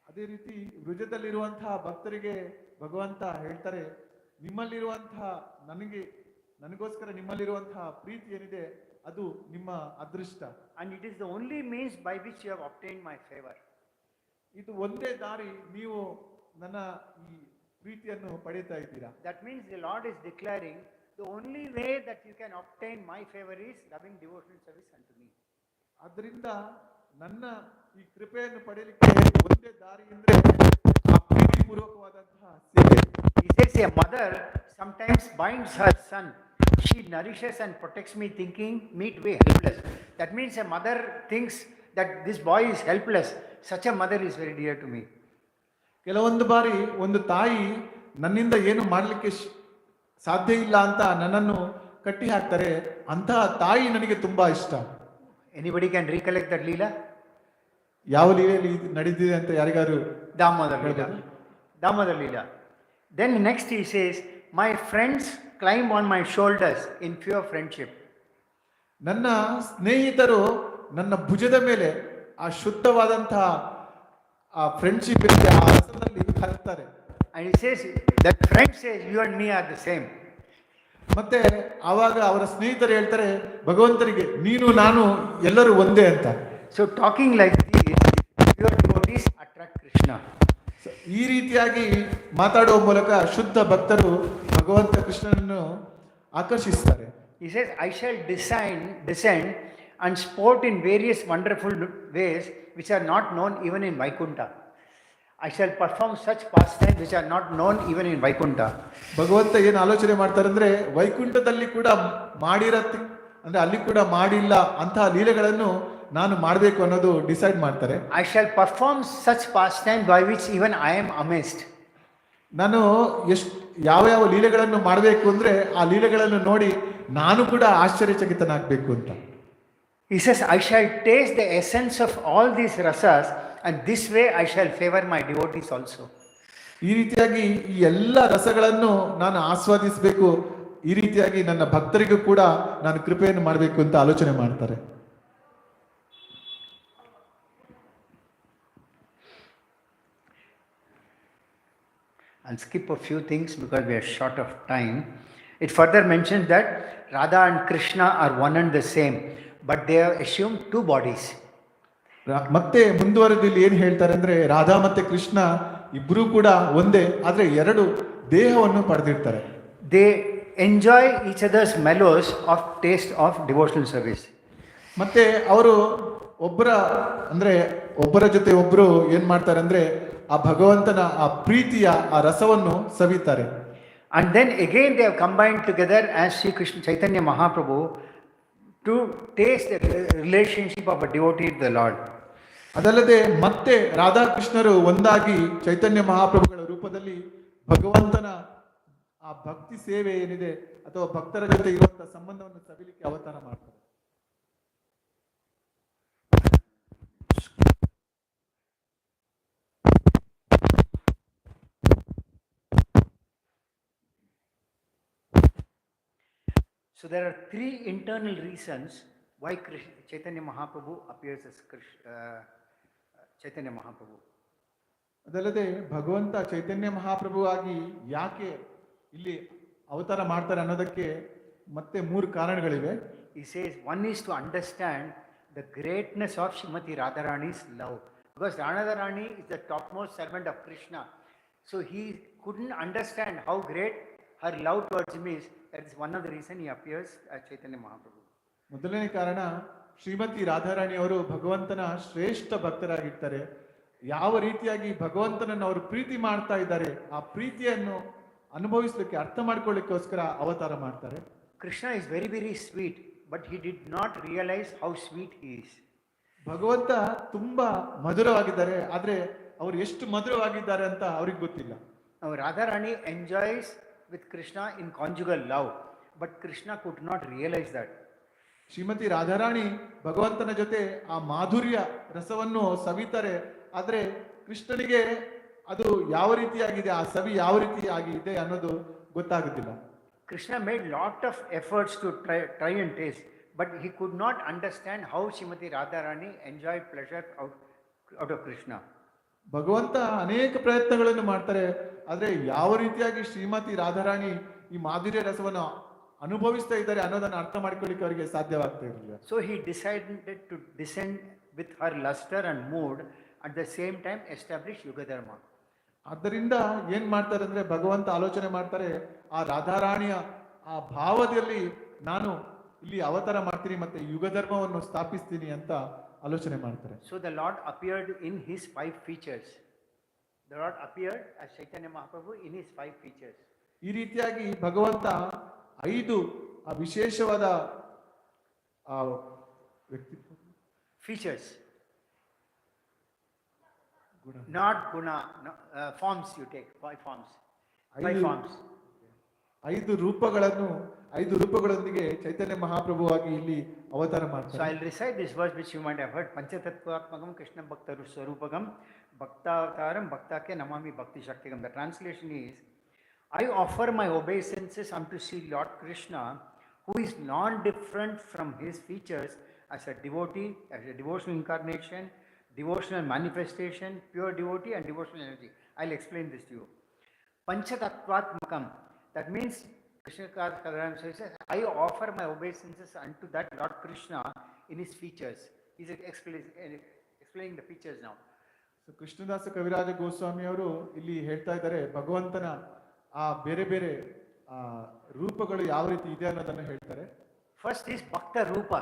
ಅದೇ ರೀತಿ ವೃಜದಲ್ಲಿರುವಂತಹ ಭಕ್ತರಿಗೆ ಭಗವಂತ ಹೇಳ್ತಾರೆ, ನಿಮ್ಮಲ್ಲಿರುವಂತಹ ನನಗೋಸ್ಕರ ನಿಮ್ಮಲ್ಲಿರುವಂತಹ ಪ್ರೀತಿ ಏನಿದೆ ಅದು ನಿಮ್ಮ ಅದೃಷ್ಟ. And it is the only means by which you have obtained my favor. ಇದು ಒಂದೇ ದಾರಿ ನೀವು ನನ್ನ ಈ ಪ್ರೀತಿಯನ್ನು ಪಡೆಯುತ್ತಾ ಇದ್ದೀರಾ. That means the Lord is declaring the only way that you can obtain my favor is loving devotional service unto me. ಆದ್ದರಿಂದ ನನ್ನ ಈ ಕೃಪೆಯನ್ನು ಪಡೆಯಲಿಕ್ಕೆ ಒಂದೇ ದಾರಿ ಅಂದ್ರೆ ಆ ಪ್ರೀತಿಪೂರ್ವಕವಾದಂತಹ ಸೇವೆ. He says a mother sometimes binds her son. She nourishes and protects me, thinking me to be helpless. That means a mother thinks that this boy is helpless. Such a mother is very dear to me. ಕೆಲವೊಂದು ಬಾರಿ ಒಂದು ತಾಯಿ ನನ್ನಿಂದ ಏನು ಮಾಡಲಿಕ್ಕೆ ಸಾಧ್ಯ ಇಲ್ಲ ಅಂತ ನನ್ನನ್ನು ಕಟ್ಟಿ ಹಾಕ್ತಾರೆ. ಅಂತಹ ತಾಯಿ ನನಗೆ ತುಂಬಾ ಇಷ್ಟ. Anybody can recollect that Leela? ಯಾವ ಲೀಲೆಯಲ್ಲಿ ನಡೆದಿದೆ ಅಂತ ಯಾರಿಗಾರು? Damodar Leela. Damodar Leela. Then next he says, my friends climb on my shoulders in pure friendship. ನನ್ನ ಸ್ನೇಹಿತರು ನನ್ನ ಭುಜದ ಮೇಲೆ ಆ ಶುದ್ಧವಾದಂತಹ ಆ ಫ್ರೆಂಡ್ಶಿಪ್ ಇರುತ್ತೆ, ಆ ರಸದಲ್ಲಿ ಹತ್ತಾರೆ. And he says that friend says you and me are the same. ಮತ್ತೆ ಆವಾಗ ಅವರ ಸ್ನೇಹಿತರು ಹೇಳ್ತಾರೆ ಭಗವಂತರಿಗೆ ನೀನು ನಾನು ಎಲ್ಲರೂ ಒಂದೇ ಅಂತ. So talking like this, pure devotees attract Krishna. ಈ ರೀತಿಯಾಗಿ ಮಾತಾಡುವ ಮೂಲಕ ಶುದ್ಧ ಭಕ್ತರು ಭಗವಂತ ಕೃಷ್ಣನನ್ನು ಆಕರ್ಷಿಸ್ತಾರೆ. He says, I shall descend and sport in various wonderful ways which are not known even in Vaikuntha. I shall perform such pastimes which are not known even in Vaikuntha. ಭಗವಂತ ಏನು ಆಲೋಚನೆ ಮಾಡ್ತಾರೆ ಅಂದ್ರೆ ವೈಕುಂಠದಲ್ಲಿ ಕೂಡ ಅಂದ್ರೆ ಅಲ್ಲಿ ಕೂಡ ಮಾಡಿಲ್ಲ ಅಂತಹ ಲೀಲೆಗಳನ್ನು ನಾನು ಮಾಡಬೇಕು ಅನ್ನೋದು ಡಿಸೈಡ್ ಮಾಡ್ತಾರೆ. I shall perform such pastimes by which even I am amazed. ನಾನು ಯಾವ ಲೀಲೆಗಳನ್ನು ಮಾಡಬೇಕು ಅಂದ್ರೆ ಆ ಲೀಲೆಗಳನ್ನು ನೋಡಿ ನಾನು ಕೂಡ ಆಶ್ಚರ್ಯಚಕಿತನಾಗಬೇಕು ಅಂತ. He says, I shall taste the essence of all these rasas, and this way I shall favor my devotees also. ಈ ರೀತಿಯಾಗಿ ಈ ಎಲ್ಲ ರಸಗಳನ್ನು ನಾನು ಆಸ್ವಾದಿಸಬೇಕು, ಈ ರೀತಿಯಾಗಿ ನನ್ನ ಭಕ್ತರಿಗೂ ಕೂಡ ನಾನು ಕೃಪೆಯನ್ನು ಮಾಡಬೇಕು ಅಂತ ಆಲೋಚನೆ ಮಾಡ್ತಾರೆ. I'll skip a few things because we are short of time. It further mentions that Radha and Krishna are one and the same, but they have assumed two bodies. ಮತ್ತೆ ಮುಂದುವರೆದಲ್ಲಿ ಏನು ಹೇಳ್ತಾರೆ ಅಂದ್ರೆ ರಾಧಾ ಮತ್ತೆ ಕೃಷ್ಣ ಇಬ್ಬರೂ ಕೂಡ ಒಂದೇ, ಆದ್ರೆ ಎರಡು ದೇಹವನ್ನು ಪಡೆದಿರ್ತಾರೆ. They enjoy each other's mellows of taste of devotional service. ಮತ್ತೆ ಅವರು ಒಬ್ಬರ ಜೊತೆ ಒಬ್ಬರು ಏನ್ ಮಾಡ್ತಾರೆ ಅಂದ್ರೆ ಆ ಭಗವಂತನ ಆ ಪ್ರೀತಿಯ ಆ ರಸವನ್ನು ಸವಿತಾರೆ. And then again they have combined together as Sri Krishna Chaitanya Mahaprabhu to taste the relationship of a devotee to the Lord. ಅದಲ್ಲದೆ ಮತ್ತೆ ರಾಧಾಕೃಷ್ಣರು ಒಂದಾಗಿ ಚೈತನ್ಯ ಮಹಾಪ್ರಭುಗಳ ರೂಪದಲ್ಲಿ ಭಗವಂತನ ಆ ಭಕ್ತಿ ಸೇವೆ ಏನಿದೆ ಅಥವಾ ಭಕ್ತರ ಜೊತೆ ಇರುವಂತಹ ಸಂಬಂಧವನ್ನು ಸವಿಲಿಕ್ಕೆ ಅವತಾರ ಮಾಡ್ತಾರೆ. So there are three internal reasons why Chaitanya Mahaprabhu appears as Chaitanya Mahaprabhu. ಅದಲ್ಲದೆ ಭಗವಂತ ಚೈತನ್ಯ ಮಹಾಪ್ರಭುವಾಗಿ ಯಾಕೆ ಇಲ್ಲಿ ಅವತಾರ ಮಾಡ್ತಾರೆ ಅನ್ನೋದಕ್ಕೆ ಮತ್ತೆ 3 ಕಾರಣಗಳಿವೆ. He says one is to understand the greatness of Srimati Radharani's love, because Radharani is the topmost servant of Krishna. So he couldn't understand how great her love towards him is. That is one of the reasons he appears as Chaitanya Mahaprabhu. ಮೊದಲನೇ ಕಾರಣ, ಶ್ರೀಮತಿ ರಾಧಾರಾಣಿ ಅವರು ಭಗವಂತನ ಶ್ರೇಷ್ಠ ಭಕ್ತರಾಗಿರ್ತಾರೆ. ಯಾವ ರೀತಿಯಾಗಿ ಭಗವಂತನನ್ನು ಅವರು ಪ್ರೀತಿ ಮಾಡ್ತಾ ಇದ್ದಾರೆ, ಆ ಪ್ರೀತಿಯನ್ನು ಅನುಭವಿಸಲಿಕ್ಕೆ, ಅರ್ಥ ಮಾಡ್ಕೊಳ್ಳಿಕ್ಕೋಸ್ಕರ ಅವತಾರ ಮಾಡ್ತಾರೆ. Krishna is very, very sweet, but he did not realize how sweet he is. ಭಗವಂತ ತುಂಬಾ ಮಧುರವಾಗಿದ್ದಾರೆ, ಆದ್ರೆ ಅವರು ಎಷ್ಟು ಮಧುರವಾಗಿದ್ದಾರೆ ಅಂತ ಅವ್ರಿಗೆ ಗೊತ್ತಿಲ್ಲ. Now Radharani enjoys with Krishna in conjugal love, but Krishna could not realize that. Shrimati Radharani ಭಗವಂತನ ಜೊತೆ ಆ ಮಾಧುರ್ಯ ರಸವನ್ನು ಸವಿತಾರೆ, ಆದ್ರೆ ಕೃಷ್ಣನಿಗೆ ಅದು ಯಾವ ರೀತಿಯಾಗಿದೆ, ಆ ಸವಿ ಯಾವ ರೀತಿಯಾಗಿದೆ ಅನ್ನೋದು ಗೊತ್ತಾಗುತ್ತಿಲ್ಲ. Krishna made lot of efforts to try and taste, but he could not understand how Srimati Radharani enjoyed pleasure out of Krishna. ಭಗವಂತ ಅನೇಕ ಪ್ರಯತ್ನಗಳನ್ನು ಮಾಡ್ತಾರೆ, ಆದ್ರೆ ಯಾವ ರೀತಿಯಾಗಿ ಶ್ರೀಮತಿ ರಾಧಾರಾಣಿ ಈ ಮಾಧುರ್ಯ ರಸವನ್ನು ಅನುಭವಿಸ್ತಾ ಇದ್ದಾರೆ ಅನ್ನೋದನ್ನು ಅರ್ಥ ಮಾಡ್ಕೊಳ್ಳಿಕ್ಕೆ ಅವರಿಗೆ ಸಾಧ್ಯವಾಗ್ತಾ ಇರಲಿಲ್ಲ. So he decided to descend with her luster and mood, at the same time establish Yuga Dharma. ಆದ್ದರಿಂದ ಏನ್ ಮಾಡ್ತಾರೆ ಅಂದ್ರೆ, ಭಗವಂತ ಆಲೋಚನೆ ಮಾಡ್ತಾರೆ, ಆ ರಾಧಾರಾಣಿಯ ಆ ಭಾವದಲ್ಲಿ ನಾನು ಇಲ್ಲಿ ಅವತಾರ ಮಾಡ್ತೀನಿ ಮತ್ತೆ ಯುಗ ಧರ್ಮವನ್ನು ಸ್ಥಾಪಿಸ್ತೀನಿ ಅಂತ ಆಲೋಚನೆ ಮಾಡ್ತಾರೆ. So the Lord appeared in his 5 features. The Lord appeared as Chaitanya Mahaprabhu in his 5 features. ಈ ರೀತಿಯಾಗಿ ಭಗವಂತ 5 ವಿಶೇಷವಾದ ವ್ಯಕ್ತಿತ್ವ Features. Not guna, no, forms you take, 5 forms. 5 forms. 5 ರೂಪಗಳೊಂದಿಗೆ ಚೈತನ್ಯ ಮಹಾಪ್ರಭುವಾಗಿ ಇಲ್ಲಿ ಅವತಾರ So ಮಾಡ್ತಾರೆ. I'll recite this verse which you might have heard. Panchatattvatmakam Krishna Bhaktaru Swarupagam Bhaktavataram Bhaktake Namami Bhakti Shaktigam. The translation is, I offer my obeisances unto Sri Lord Krishna, who is non-different from his features as a devotee, as a devotional incarnation, devotional manifestation, pure devotee and devotional energy. I'll explain this to you. Panchatattvatmakam, that means Krishna says, I offer my obeisances unto that Lord Krishna in his features. He's explaining the features now. So Krishnadasa Kaviraja Goswami ಅವರು ಇಲ್ಲಿ ಹೇಳ್ತಾ ಇದ್ದಾರೆ, ಭಗವಂತನ ಆ ಬೇರೆ ಬೇರೆ ರೂಪಗಳು ಯಾವ ರೀತಿ ಇದೆ ಅನ್ನೋದನ್ನು ಹೇಳ್ತಾರೆ. First is Bhakta Rupa.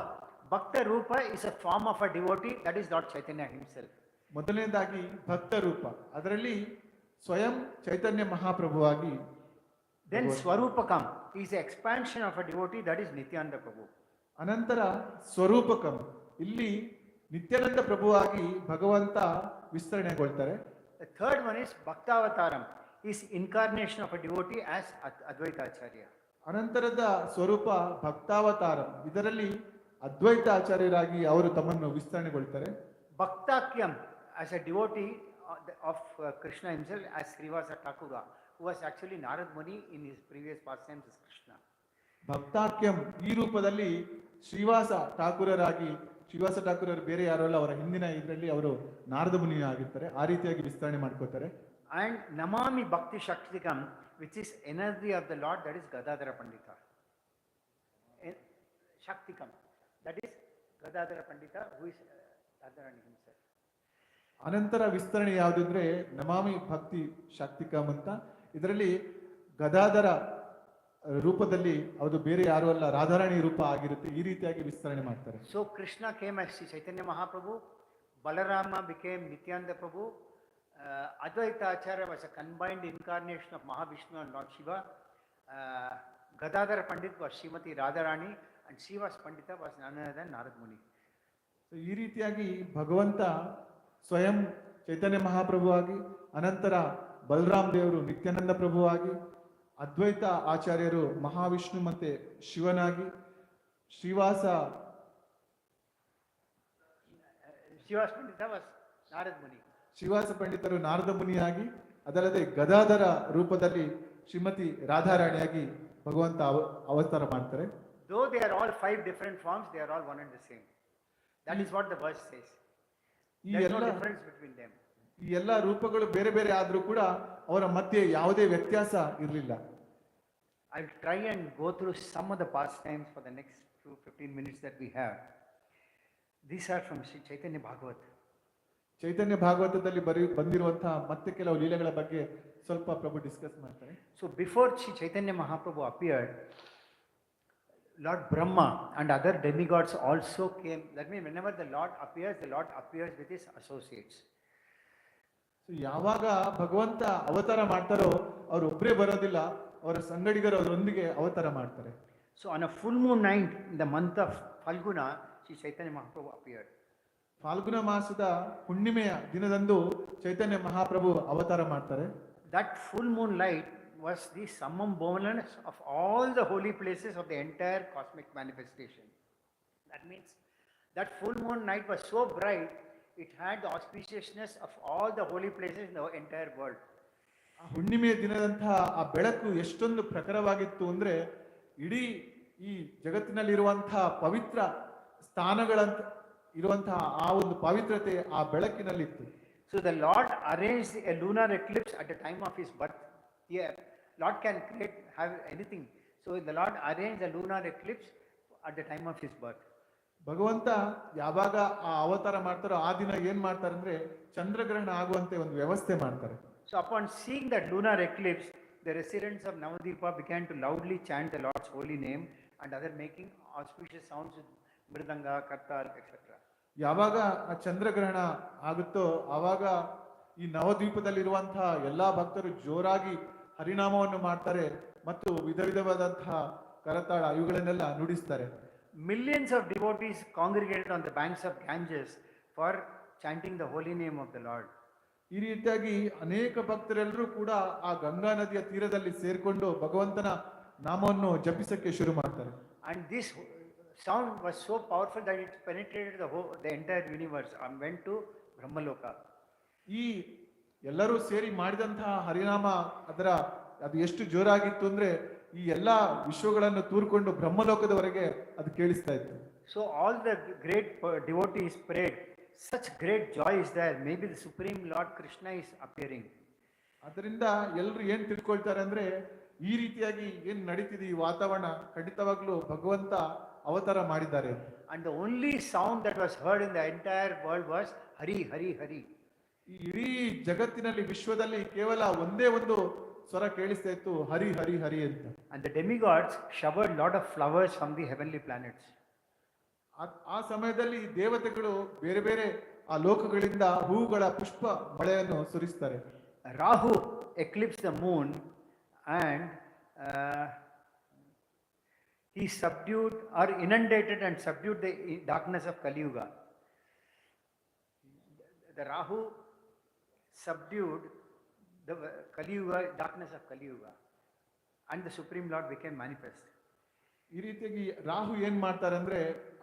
Bhakta Rupa is a form of a devotee, that is Lord Chaitanya himself. ಮೊದಲನೇದಾಗಿ ಭಕ್ತ ರೂಪ, ಅದರಲ್ಲಿ ಸ್ವಯಂ ಚೈತನ್ಯ ಮಹಾಪ್ರಭುವಾಗಿ. Then Swarupakam is the expansion of a devotee, that is Nityananda Prabhu. ಅನಂತರ ಸ್ವರೂಪಕಂ, ಇಲ್ಲಿ ನಿತ್ಯಾನಂದ ಪ್ರಭುವಾಗಿ ಭಗವಂತ ವಿಸ್ತರಣೆಗೊಳ್ತಾರೆ. The third one is Bhaktavataram, is incarnation of a devotee as Advaita Acharya. ಅನಂತರದ ಸ್ವರೂಪ ಭಕ್ತಾವತಾರಂ, ಇದರಲ್ಲಿ ಅದ್ವೈತ ಆಚಾರ್ಯರಾಗಿ ಅವರು ತಮ್ಮನ್ನು ವಿಸ್ತರಣೆಗೊಳ್ತಾರೆ. Bhaktakyam, as a devotee of Krishna himself, as Srivasa Thakura, who was actually Narad Muni in his previous pastimes as Krishna. ಭಕ್ತಾಕ್ಯಂ, ಈ ರೂಪದಲ್ಲಿ ಶ್ರೀವಾಸ ಠಾಕೂರರಾಗಿ, ಶ್ರೀವಾಸ ಠಾಕೂರರು ಬೇರೆ ಯಾರು ಅಲ್ಲ, ಅವರ ಹಿಂದಿನ ಇದರಲ್ಲಿ ಅವರು ನಾರದ ಮುನಿ ಆಗಿರ್ತಾರೆ, ಆ ರೀತಿಯಾಗಿ ವಿಸ್ತರಣೆ ಮಾಡ್ಕೋತಾರೆ. And Namami Bhakti Shaktikam, which is energy of the Lord, that is Gadadhara Pandita. Shaktikam, that is Gadadhara Pandita, who is Radharani himself. ಅನಂತರ ವಿಸ್ತರಣೆ ಯಾವುದು ಅಂದ್ರೆ ನಮಾಮಿ ಭಕ್ತಿ ಶಕ್ತಿಕಂ ಅಂತ, ಇದರಲ್ಲಿ ಗದಾಧರ ರೂಪದಲ್ಲಿ ಅದು ಬೇರೆ ಯಾರು ಅಲ್ಲ, ರಾಧಾರಾಣಿ ರೂಪ ಆಗಿರುತ್ತೆ, ಈ ರೀತಿಯಾಗಿ ವಿಸ್ತರಣೆ ಮಾಡ್ತಾರೆ. So Krishna came as Chaitanya Mahaprabhu, Balarama became Nityananda Prabhu, Advaita Acharya was a combined incarnation of Mahavishnu and Lord Shiva, Gadadhara Pandit was Srimati Radharani, and Srivas Pandita was none other than Narad Muni. So ಈ ರೀತಿಯಾಗಿ ಭಗವಂತ ಸ್ವಯಂ ಚೈತನ್ಯ ಮಹಾಪ್ರಭುವಾಗಿ, ಅನಂತರ ಬಲರಾಮ್ ದೇವರು ನಿತ್ಯಾನಂದ ಪ್ರಭುವಾಗಿ, ಅದ್ವೈತ ಆಚಾರ್ಯರು ಮಹಾವಿಷ್ಣು ಮತ್ತೆ ಶಿವನಾಗಿ, Srivasa Pandita was Narad Muni. Srivasa ಪಂಡಿತರು ನಾರದ ಮುನಿಯಾಗಿ, ಅದಲ್ಲದೆ ಗದಾಧರ ರೂಪದಲ್ಲಿ ಶ್ರೀಮತಿ ರಾಧಾರಾಣಿಯಾಗಿ ಭಗವಂತ ಅವತಾರ ಮಾಡ್ತಾರೆ. though they are all 5 different forms, they are all one and the same. That is what the verse says. ಈ There is no ಎಲ್ಲ difference between them. ಈ ಎಲ್ಲ ರೂಪಗಳು ಬೇರೆ ಬೇರೆ ಆದ್ರೂ ಕೂಡ ಅವರ ಮಧ್ಯೆ ಯಾವುದೇ ವ್ಯತ್ಯಾಸ ಇರಲಿಲ್ಲ. I will try and go through some of the pastimes for the next 15 minutes that we have. These are from Sri Chaitanya Bhagavat. ಚೈತನ್ಯ ಭಾಗವತದಲ್ಲಿ ಬಂದಿರುವಂತಹ ಮತ್ತೆ ಕೆಲವು ಲೀಲೆಗಳ ಬಗ್ಗೆ ಸ್ವಲ್ಪ ಪ್ರಭು ಡಿಸ್ಕಸ್ ಮಾಡ್ತಾರೆ. So before Sri Chaitanya Mahaprabhu appeared, Lord Brahma and other demigods also came. That means whenever the Lord appears with his associates. So ಯಾವಾಗ ಭಗವಂತ ಅವತಾರ ಮಾಡ್ತಾರೋ ಅವ್ರು ಒಬ್ಬರೇ ಬರೋದಿಲ್ಲ, ಅವರ ಸಂಗಡಿಗರು ಅವರೊಂದಿಗೆ ಅವತಾರ ಮಾಡ್ತಾರೆ. So on a full moon night in the month of Falguna, Sri Chaitanya Mahaprabhu appeared. Phalguna ಮಾಸದ ಹುಣ್ಣಿಮೆಯ ದಿನದಂದು ಚೈತನ್ಯ ಮಹಾಪ್ರಭು ಅವತಾರ ಮಾಡ್ತಾರೆ. That full moon light was the summum bonus of all the holy places of the entire cosmic manifestation. That means that full moon night was so bright, it had the auspiciousness of all the holy places in the entire world. ಆ ಹುಣ್ಣಿಮೆಯ ದಿನದಂತಹ ಆ ಬೆಳಕು ಎಷ್ಟೊಂದು ಪ್ರಖರವಾಗಿತ್ತು ಅಂದ್ರೆ ಇಡೀ ಈ ಜಗತ್ತಿನಲ್ಲಿರುವಂತಹ ಪವಿತ್ರ ಸ್ಥಾನಗಳಂತ ಇರುವಂತಹ ಆ ಒಂದು ಪವಿತ್ರತೆ ಆ ಬೆಳಕಿನಲ್ಲಿತ್ತು. So the Lord arranged a lunar eclipse at the time of his birth. Here, Lord can have anything. So the Lord arranged the lunar eclipse at the time of his birth. ಭಗವಂತ ಯಾವಾಗ ಆ ಅವತಾರ ಮಾಡ್ತಾರೋ ಆ ದಿನ ಏನ್ ಮಾಡ್ತಾರೆ ಅಂದ್ರೆ ಚಂದ್ರಗ್ರಹಣ ಆಗುವಂತೆ ಒಂದು ವ್ಯವಸ್ಥೆ ಮಾಡ್ತಾರೆ. So upon seeing that lunar eclipse, the residents of Navadvipa began to loudly chant the Lord's holy name and other making auspicious sounds with mridanga, kartal, etc. ಯಾವಾಗ ಆ ಚಂದ್ರಗ್ರಹಣ ಆಗುತ್ತೋ ಆವಾಗ ಈ ನವದ್ವೀಪದಲ್ಲಿರುವಂತಹ ಎಲ್ಲಾ ಭಕ್ತರು ಜೋರಾಗಿ ಹರಿನಾಮವನ್ನು ಮಾಡ್ತಾರೆ ಮತ್ತು ವಿಧ ವಿಧವಾದಂತಹ ಕರತಾಳ ಇವುಗಳನ್ನೆಲ್ಲ ನುಡಿಸ್ತಾರೆ. Millions of devotees congregated on the banks of Ganges for chanting the holy name of the Lord. ಈ ರೀತಿಯಾಗಿ ಅನೇಕ ಭಕ್ತರೆಲ್ಲರೂ ಕೂಡ ಆ ಗಂಗಾ ನದಿಯ ತೀರದಲ್ಲಿ ಸೇರ್ಕೊಂಡು ಭಗವಂತನ ನಾಮವನ್ನು ಜಪಿಸಕ್ಕೆ ಶುರು ಮಾಡ್ತಾರೆ. And this sound was so powerful that it penetrated the entire universe and went to Brahmaloka. ಈ ಎಲ್ಲರೂ ಸೇರಿ ಮಾಡಿದಂತಹ ಹರಿನಾಮ ಅದು ಎಷ್ಟು ಜೋರಾಗಿತ್ತು ಅಂದ್ರೆ ಈ ಎಲ್ಲಾ ವಿಶ್ವಗಳನ್ನು ತೂರ್ಕೊಂಡು ಬ್ರಹ್ಮಲೋಕದವರೆಗೆ ಅದು ಕೇಳಿಸ್ತಾ ಇತ್ತು. So all the great devotees prayed, such great joy is there, maybe the Supreme Lord Krishna is appearing. ಅದರಿಂದ ಎಲ್ಲರೂ ಏನ್ ತಿಳ್ಕೊಳ್ತಾರೆ ಅಂದ್ರೆ ಈ ರೀತಿಯಾಗಿ ಏನ್ ನಡೀತಿದೆ ಈ ವಾತಾವರಣ ಖಂಡಿತವಾಗ್ಲೂ ಭಗವಂತ ಅವತಾರ ಮಾಡಿದ್ದಾರೆ. And the only sound that was heard in the entire world was Hari, Hari, Hari. ಈ ಇಡೀ ಜಗತ್ತಿನಲ್ಲಿ ವಿಶ್ವದಲ್ಲಿ ಕೇವಲ ಒಂದೇ ಒಂದು ಸ್ವರ ಕೇಳಿಸ್ತಾ ಇತ್ತು, ಹರಿ ಹರಿ ಹರಿ ಅಂತ. And the demigods showered lot of flowers from the heavenly planets. ಆ ಸಮಯದಲ್ಲಿ ದೇವತೆಗಳು ಬೇರೆ ಬೇರೆ ಆ ಲೋಕಗಳಿಂದ ಹೂವುಗಳ ಪುಷ್ಪ ಮಳೆಯನ್ನು ಸುರಿಸ್ತಾರೆ. Rahu eclipsed the moon and he subdued or inundated and subdued the darkness of Kali Yuga. The Rahu subdued the Kali Yuga, darkness of Kali Yuga, and the Supreme Lord became manifest. ಈ ರೀತಿಯಾಗಿ ರಾಹು ಏನ್ ಮಾಡ್ತಾರೆ ಅಂದ್ರೆ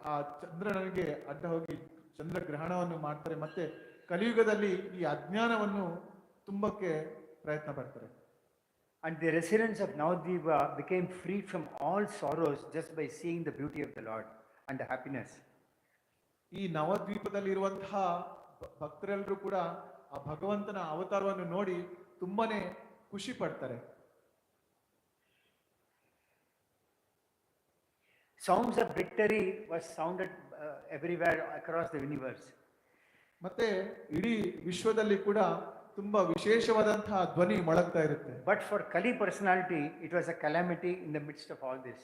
ಆ ಚಂದ್ರನಿಗೆ ಅಡ್ಡ ಹೋಗಿ ಚಂದ್ರಗ್ರಹಣವನ್ನು ಮಾಡ್ತಾರೆ ಮತ್ತೆ ಕಲಿಯುಗದಲ್ಲಿ ಈ ಅಜ್ಞಾನವನ್ನು ತುಂಬಕ್ಕೆ ಪ್ರಯತ್ನ ಪಡ್ತಾರೆ. And the residents of Navadvipa became freed from all sorrows just by seeing the beauty of the Lord and the happiness. ಈ ನವದ್ವೀಪದಲ್ಲಿ ಇರುವಂತಹ ಭಕ್ತರೆಲ್ಲರೂ ಕೂಡ ಆ ಭಗವಂತನ ಅವತಾರವನ್ನು ನೋಡಿ ತುಂಬಾನೇ ಖುಷಿ ಪಡ್ತಾರೆ. Sounds of victory was sounded everywhere across the universe. ಮತ್ತೆ ಇಡೀ ವಿಶ್ವದಲ್ಲಿ ಕೂಡ ತುಂಬಾ ವಿಶೇಷವಾದಂತಹ ಧ್ವನಿ ಮೊಳಗ್ತಾ ಇರುತ್ತೆ. But for Kali personality, it was a calamity in the midst of all this.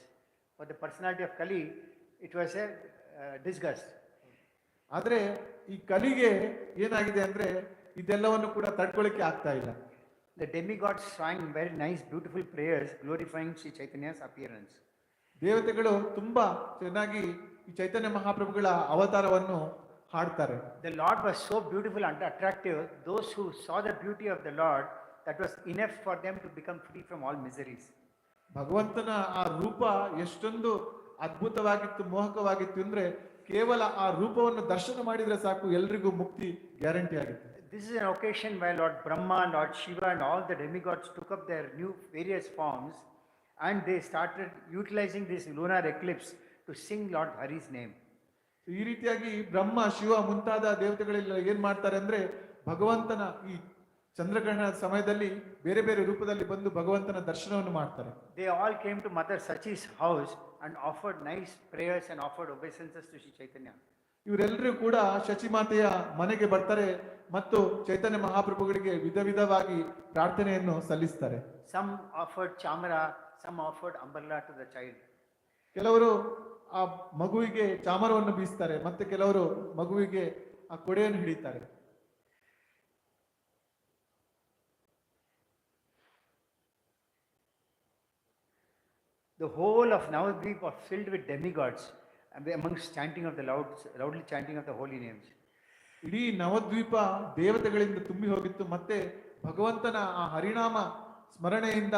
For the personality of Kali, it was a disgust. ಆದ್ರೆ ಈ ಕಲಿಗೆ ಏನಾಗಿದೆ ಅಂದ್ರೆ ಇದೆಲ್ಲವನ್ನು ಕೂಡ ತಡ್ಕೊಳ್ಳಿಕ್ಕೆ ಆಗ್ತಾ ಇಲ್ಲ. The demigods sang very nice, beautiful prayers glorifying Sri Chaitanya's appearance. ದೇವತೆಗಳು ತುಂಬಾ ಚೆನ್ನಾಗಿ ಈ ಚೈತನ್ಯ ಮಹಾಪ್ರಭುಗಳ ಅವತಾರವನ್ನು ಹಾಡ್ತಾರೆ. The Lord was so beautiful and attractive. Those who saw the beauty of the Lord, that was enough for them to become free from all miseries. ಭಗವಂತನ ಆ ರೂಪ ಎಷ್ಟೊಂದು ಅದ್ಭುತವಾಗಿತ್ತು, ಮೋಹಕವಾಗಿತ್ತು ಅಂದ್ರೆ ಕೇವಲ ಆ ರೂಪವನ್ನು ದರ್ಶನ ಮಾಡಿದ್ರೆ ಸಾಕು ಎಲ್ರಿಗೂ ಮುಕ್ತಿ ಗ್ಯಾರಂಟಿ ಆಗುತ್ತೆ. This is an occasion where Lord Brahma, Lord Shiva and all the demigods took up their new various forms And they started utilizing this lunar eclipse to sing Lord Hari's name. ಈ ರೀತಿಯಾಗಿ ಬ್ರಹ್ಮ ಶಿವ ಮುಂತಾದ ದೇವತೆಗಳೆಲ್ಲ ಏನ್ ಮಾಡ್ತಾರೆ ಅಂದ್ರೆ ಭಗವಂತನ ಈ ಚಂದ್ರಗ್ರಹಣದ ಸಮಯದಲ್ಲಿ ಬೇರೆ ಬೇರೆ ರೂಪದಲ್ಲಿ ಬಂದು ಭಗವಂತನ ದರ್ಶನವನ್ನು ಮಾಡ್ತಾರೆ. They all came to Mother Sachi's house and offered nice prayers and offered obeisances to Sri Chaitanya. ಇವರೆಲ್ಲರೂ ಕೂಡ ಶಚಿಮಾತೆಯ ಮನೆಗೆ ಬರ್ತಾರೆ ಮತ್ತು ಚೈತನ್ಯ ಮಹಾಪ್ರಭುಗಳಿಗೆ ವಿಧವಾಗಿ ಪ್ರಾರ್ಥನೆಯನ್ನು ಸಲ್ಲಿಸ್ತಾರೆ. Some offered chamara, some offered umbrella to the child. ಕೆಲವರು ಆ ಮಗುವಿಗೆ ಚಾಮರವನ್ನು ಬೀಸ್ತಾರೆ, ಮತ್ತೆ ಕೆಲವರು ಮಗುವಿಗೆ ಆ ಕೊಡೆಯನ್ನು ಹಿಡಿತಾರೆ. The whole of Navadvip was filled with demigods amongst chanting of the loudly chanting of the holy names. ಇಡೀ ನವದ್ವೀಪ ದೇವತೆಗಳಿಂದ ತುಂಬಿ ಹೋಗಿತ್ತು, ಮತ್ತೆ ಭಗವಂತನ ಆ ಹರಿನಾಮ ಸ್ಮರಣೆಯಿಂದ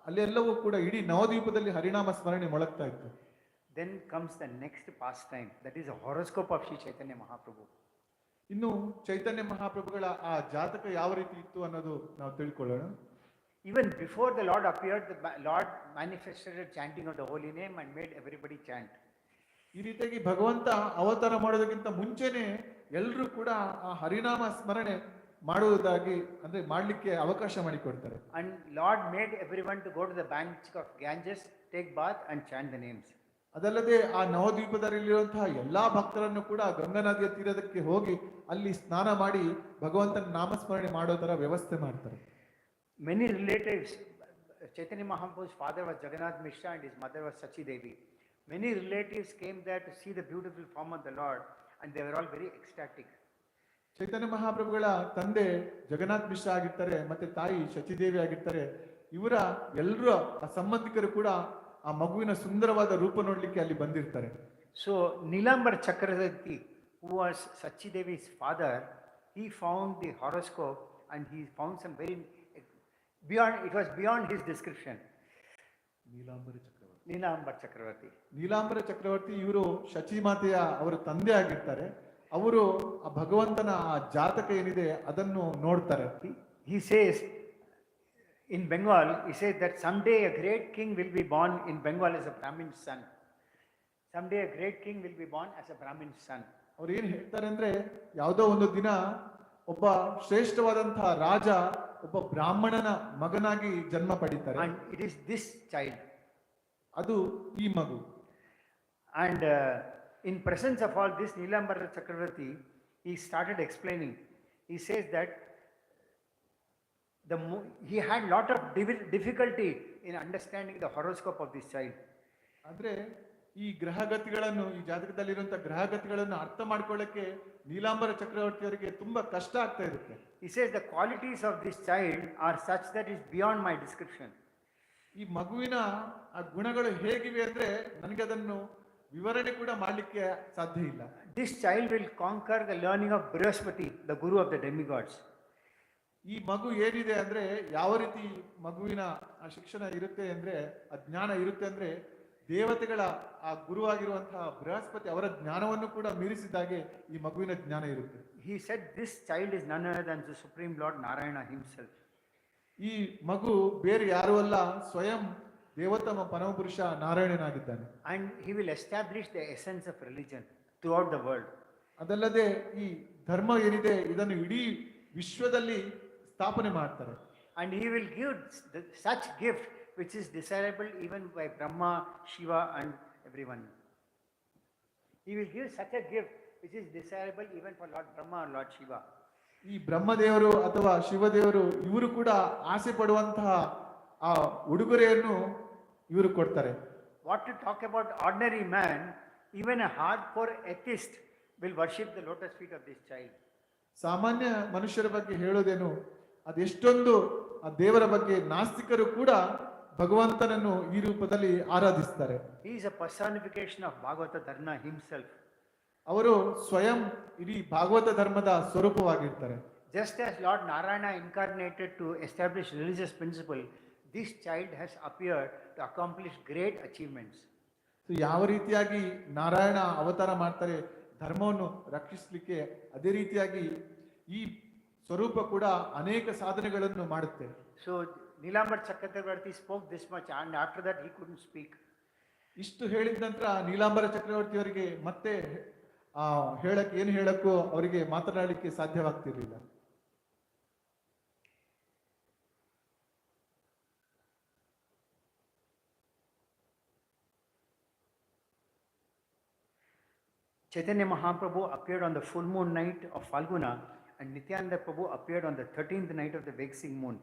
ಅಲ್ಲೆಲ್ಲವೂ ಕೂಡ ಇಡೀ ನವದ್ವೀಪದಲ್ಲಿ ಹರಿನಾಮ ಸ್ಮರಣೆ ಮೊಳಗ್ತಾ ಇತ್ತು. Then comes the next pastime, that is a horoscope of Sri Chaitanya Mahaprabhu. ಇನ್ನು ಚೈತನ್ಯ ಮಹಾಪ್ರಭುಗಳ ಆ ಜಾತಕ ಯಾವ ರೀತಿ ಇತ್ತು ಅನ್ನೋದು ನಾವು ತಿಳ್ಕೊಳ್ಳೋಣ. Even before the Lord appeared, the Lord manifested a chanting of the holy name and made everybody chant. ಈ ರೀತಿಯಾಗಿ ಭಗವಂತ ಅವತಾರ ಮಾಡೋದಕ್ಕಿಂತ ಮುಂಚೆನೆ ಎಲ್ಲರೂ ಕೂಡ ಆ ಹರಿನಾಮ ಸ್ಮರಣೆ ಮಾಡುವುದಾಗಿ ಅಂದ್ರೆ ಮಾಡ್ಲಿಕ್ಕೆ ಅವಕಾಶ ಮಾಡಿಕೊಡ್ತಾರೆ. And Lord made everyone to go to the bank of Ganges, take bath and chant the names. ಅದಲ್ಲದೆ ಆ ನವದ್ವೀಪದಲ್ಲಿರುವಂತಹ ಎಲ್ಲಾ ಭಕ್ತರನ್ನು ಕೂಡ ಗಂಗಾ ನದಿಯ ತೀರದಕ್ಕೆ ಹೋಗಿ ಅಲ್ಲಿ ಸ್ನಾನ ಮಾಡಿ ಭಗವಂತನ ನಾಮಸ್ಮರಣೆ ಮಾಡೋ ತರ ವ್ಯವಸ್ಥೆ ಮಾಡ್ತಾರೆ. Many relatives, Chaitanya Mahaprabhu's father was Jagannath Mishra and his mother was Sachi Devi. Many relatives came there to see the beautiful form of the Lord and they were all very ecstatic. ಚೈತನ್ಯ ಮಹಾಪ್ರಭುಗಳ ತಂದೆ ಜಗನ್ನಾಥ್ ಮಿಶ್ರಾ ಆಗಿರ್ತಾರೆ, ಮತ್ತೆ ತಾಯಿ ಶಚಿದೇವಿ ಆಗಿರ್ತಾರೆ. ಇವರ ಎಲ್ಲರೂ ಆ ಸಂಬಂಧಿಕರು ಕೂಡ ಆ ಮಗುವಿನ ಸುಂದರವಾದ ರೂಪ ನೋಡ್ಲಿಕ್ಕೆ ಅಲ್ಲಿ ಬಂದಿರ್ತಾರೆ. So Nilambar Chakravarti, who was Sachi Devi's father, he found the horoscope and he found some very it was beyond his description. Neelambara ಚಕ್ರವರ್ತಿ ಇವರು ಶಚಿಮಾತೆಯ ಅವರ ತಂದೆ ಆಗಿರ್ತಾರೆ. ಅವರು ಆ ಭಗವಂತನ ಆ ಜಾತಕ ಏನಿದೆ ಅದನ್ನು ನೋಡ್ತಾರೆ. He says in Bengal, he says that someday a great king will be born in Bengal as a Brahmin's son. Someday a great king will be born as a Brahmin's son. ಅವ್ರು ಏನ್ ಹೇಳ್ತಾರೆ ಅಂದ್ರೆ ಯಾವುದೋ ಒಂದು ದಿನ ಒಬ್ಬ ಶ್ರೇಷ್ಠವಾದಂತಹ ರಾಜ ಒಬ್ಬ ಬ್ರಾಹ್ಮಣನ ಮಗನಾಗಿ ಜನ್ಮ ಪಡಿತಾರೆ. And it is this child. ಅದು ಈ ಮಗು. And in presence of all this, Nilambara Chakravarti, he started explaining. He says that he had lot of difficulty in understanding the horoscope of this child. ಅಂದ್ರೆ ಈ ಗ್ರಹಗತಿಗಳನ್ನು, ಈ ಜಾತಕದಲ್ಲಿರುವಂತಹ ಗ್ರಹಗತಿಗಳನ್ನು ಅರ್ಥ ಮಾಡ್ಕೊಳ್ಳಕ್ಕೆ ನೀಲಾಂಬರ ಚಕ್ರವರ್ತಿ ಅವರಿಗೆ ತುಂಬಾ ಕಷ್ಟ ಆಗ್ತಾ ಇರುತ್ತೆ. He says the qualities of this child are such that is beyond my description. ಈ ಮಗುವಿನ ಆ ಗುಣಗಳು ಹೇಗಿವೆ ಅಂದ್ರೆ ನನಗೆ ಅದನ್ನು ವಿವರಣೆ ಕೂಡ ಮಾಡಲಿಕ್ಕೆ ಸಾಧ್ಯ ಇಲ್ಲ. This child will conquer the learning of Brihaspati, the guru of the demigods. ಈ ಮಗು ಏನಿದೆ ಅಂದ್ರೆ ಯಾವ ರೀತಿ ಮಗುವಿನ ಆ ಶಿಕ್ಷಣ ಇರುತ್ತೆ ಅಂದ್ರೆ, ಆ ಜ್ಞಾನ ಇರುತ್ತೆ ಅಂದ್ರೆ ದೇವತೆಗಳ ಆ ಗುರುವಾಗಿರುವಂತಹ ಬೃಹಸ್ಪತಿ ಅವರ ಜ್ಞಾನವನ್ನು ಕೂಡ ಮೀರಿಸಿದಾಗೆ ಈ ಮಗುವಿನ ಜ್ಞಾನ ಇರುತ್ತೆ. He said this child is none other than the Supreme Lord Narayana himself. ಈ ಮಗು ಬೇರೆ ಯಾರು ಅಲ್ಲ, ಸ್ವಯಂ ದೇವತಮ ಪರಮಪುರುಷ ನಾರಾಯಣನಾಗಿದ್ದಾನೆ. And he will establish the essence of religion throughout the world. ಅದಲ್ಲದೆ ಈ ಧರ್ಮ ಏನಿದೆ ಇದನ್ನು ಇಡೀ ವಿಶ್ವದಲ್ಲಿ ಸ್ಥಾಪನೆ ಮಾಡ್ತಾರೆ. And he will give such gift which is desirable even by Brahma, Shiva and everyone. He will give such a gift which is desirable even for Lord Brahma and Lord Shiva. ಈ ಬ್ರಹ್ಮದೇವರು ಅಥವಾ ಶಿವದೇವರು ಇವರು ಕೂಡ ಆಸೆ ಪಡುವಂತಹ ಆ ಉಡುಗೊರೆಯನ್ನು ಇವರು ಕೊಡ್ತಾರೆ. What to talk about ordinary man, even a hardcore atheist will worship the lotus feet of this child. ಸಾಮಾನ್ಯ ಮನುಷ್ಯರ ಬಗ್ಗೆ ಹೇಳೋದೇನು, ಅದೆಷ್ಟೊಂದು ಆ ದೇವರ ಬಗ್ಗೆ ನಾಸ್ತಿಕರು ಕೂಡ ಭಗವಂತನನ್ನು ಈ ರೂಪದಲ್ಲಿ ಆರಾಧಿಸ್ತಾರೆ. He is a personification of Bhagavata Dharma himself. ಅವರು ಸ್ವಯಂ ಇಡೀ ಭಾಗವತ ಧರ್ಮದ ಸ್ವರೂಪವಾಗಿರ್ತಾರೆ. Just as Lord Narayana incarnated to establish religious principle, this child has appeared to accomplish great achievements. ಯಾವ ರೀತಿಯಾಗಿ ನಾರಾಯಣ ಅವತಾರ ಮಾಡ್ತಾರೆ ಧರ್ಮವನ್ನು ರಕ್ಷಿಸಲಿಕ್ಕೆ, ಅದೇ ರೀತಿಯಾಗಿ ಈ ಸ್ವರೂಪ ಕೂಡ ಅನೇಕ ಸಾಧನೆಗಳನ್ನು ಮಾಡುತ್ತೆ. So Nilambar Chakravarti spoke this much, and after that he couldn't speak. ಇಷ್ಟು ಹೇಳಿದ ನಂತರ ನೀಲಾಂಬರ ಚಕ್ರವರ್ತಿಯವರಿಗೆ ಮತ್ತೆ ಏನು ಹೇಳಕ್ಕೂ ಅವರಿಗೆ ಮಾತನಾಡಲಿಕ್ಕೆ ಸಾಧ್ಯವಾಗ್ತಿರ್ಲಿಲ್ಲ. Chaitanya Mahaprabhu appeared on the full moon night of Falguna, and Nityananda Prabhu appeared on the 13th night of the waxing moon.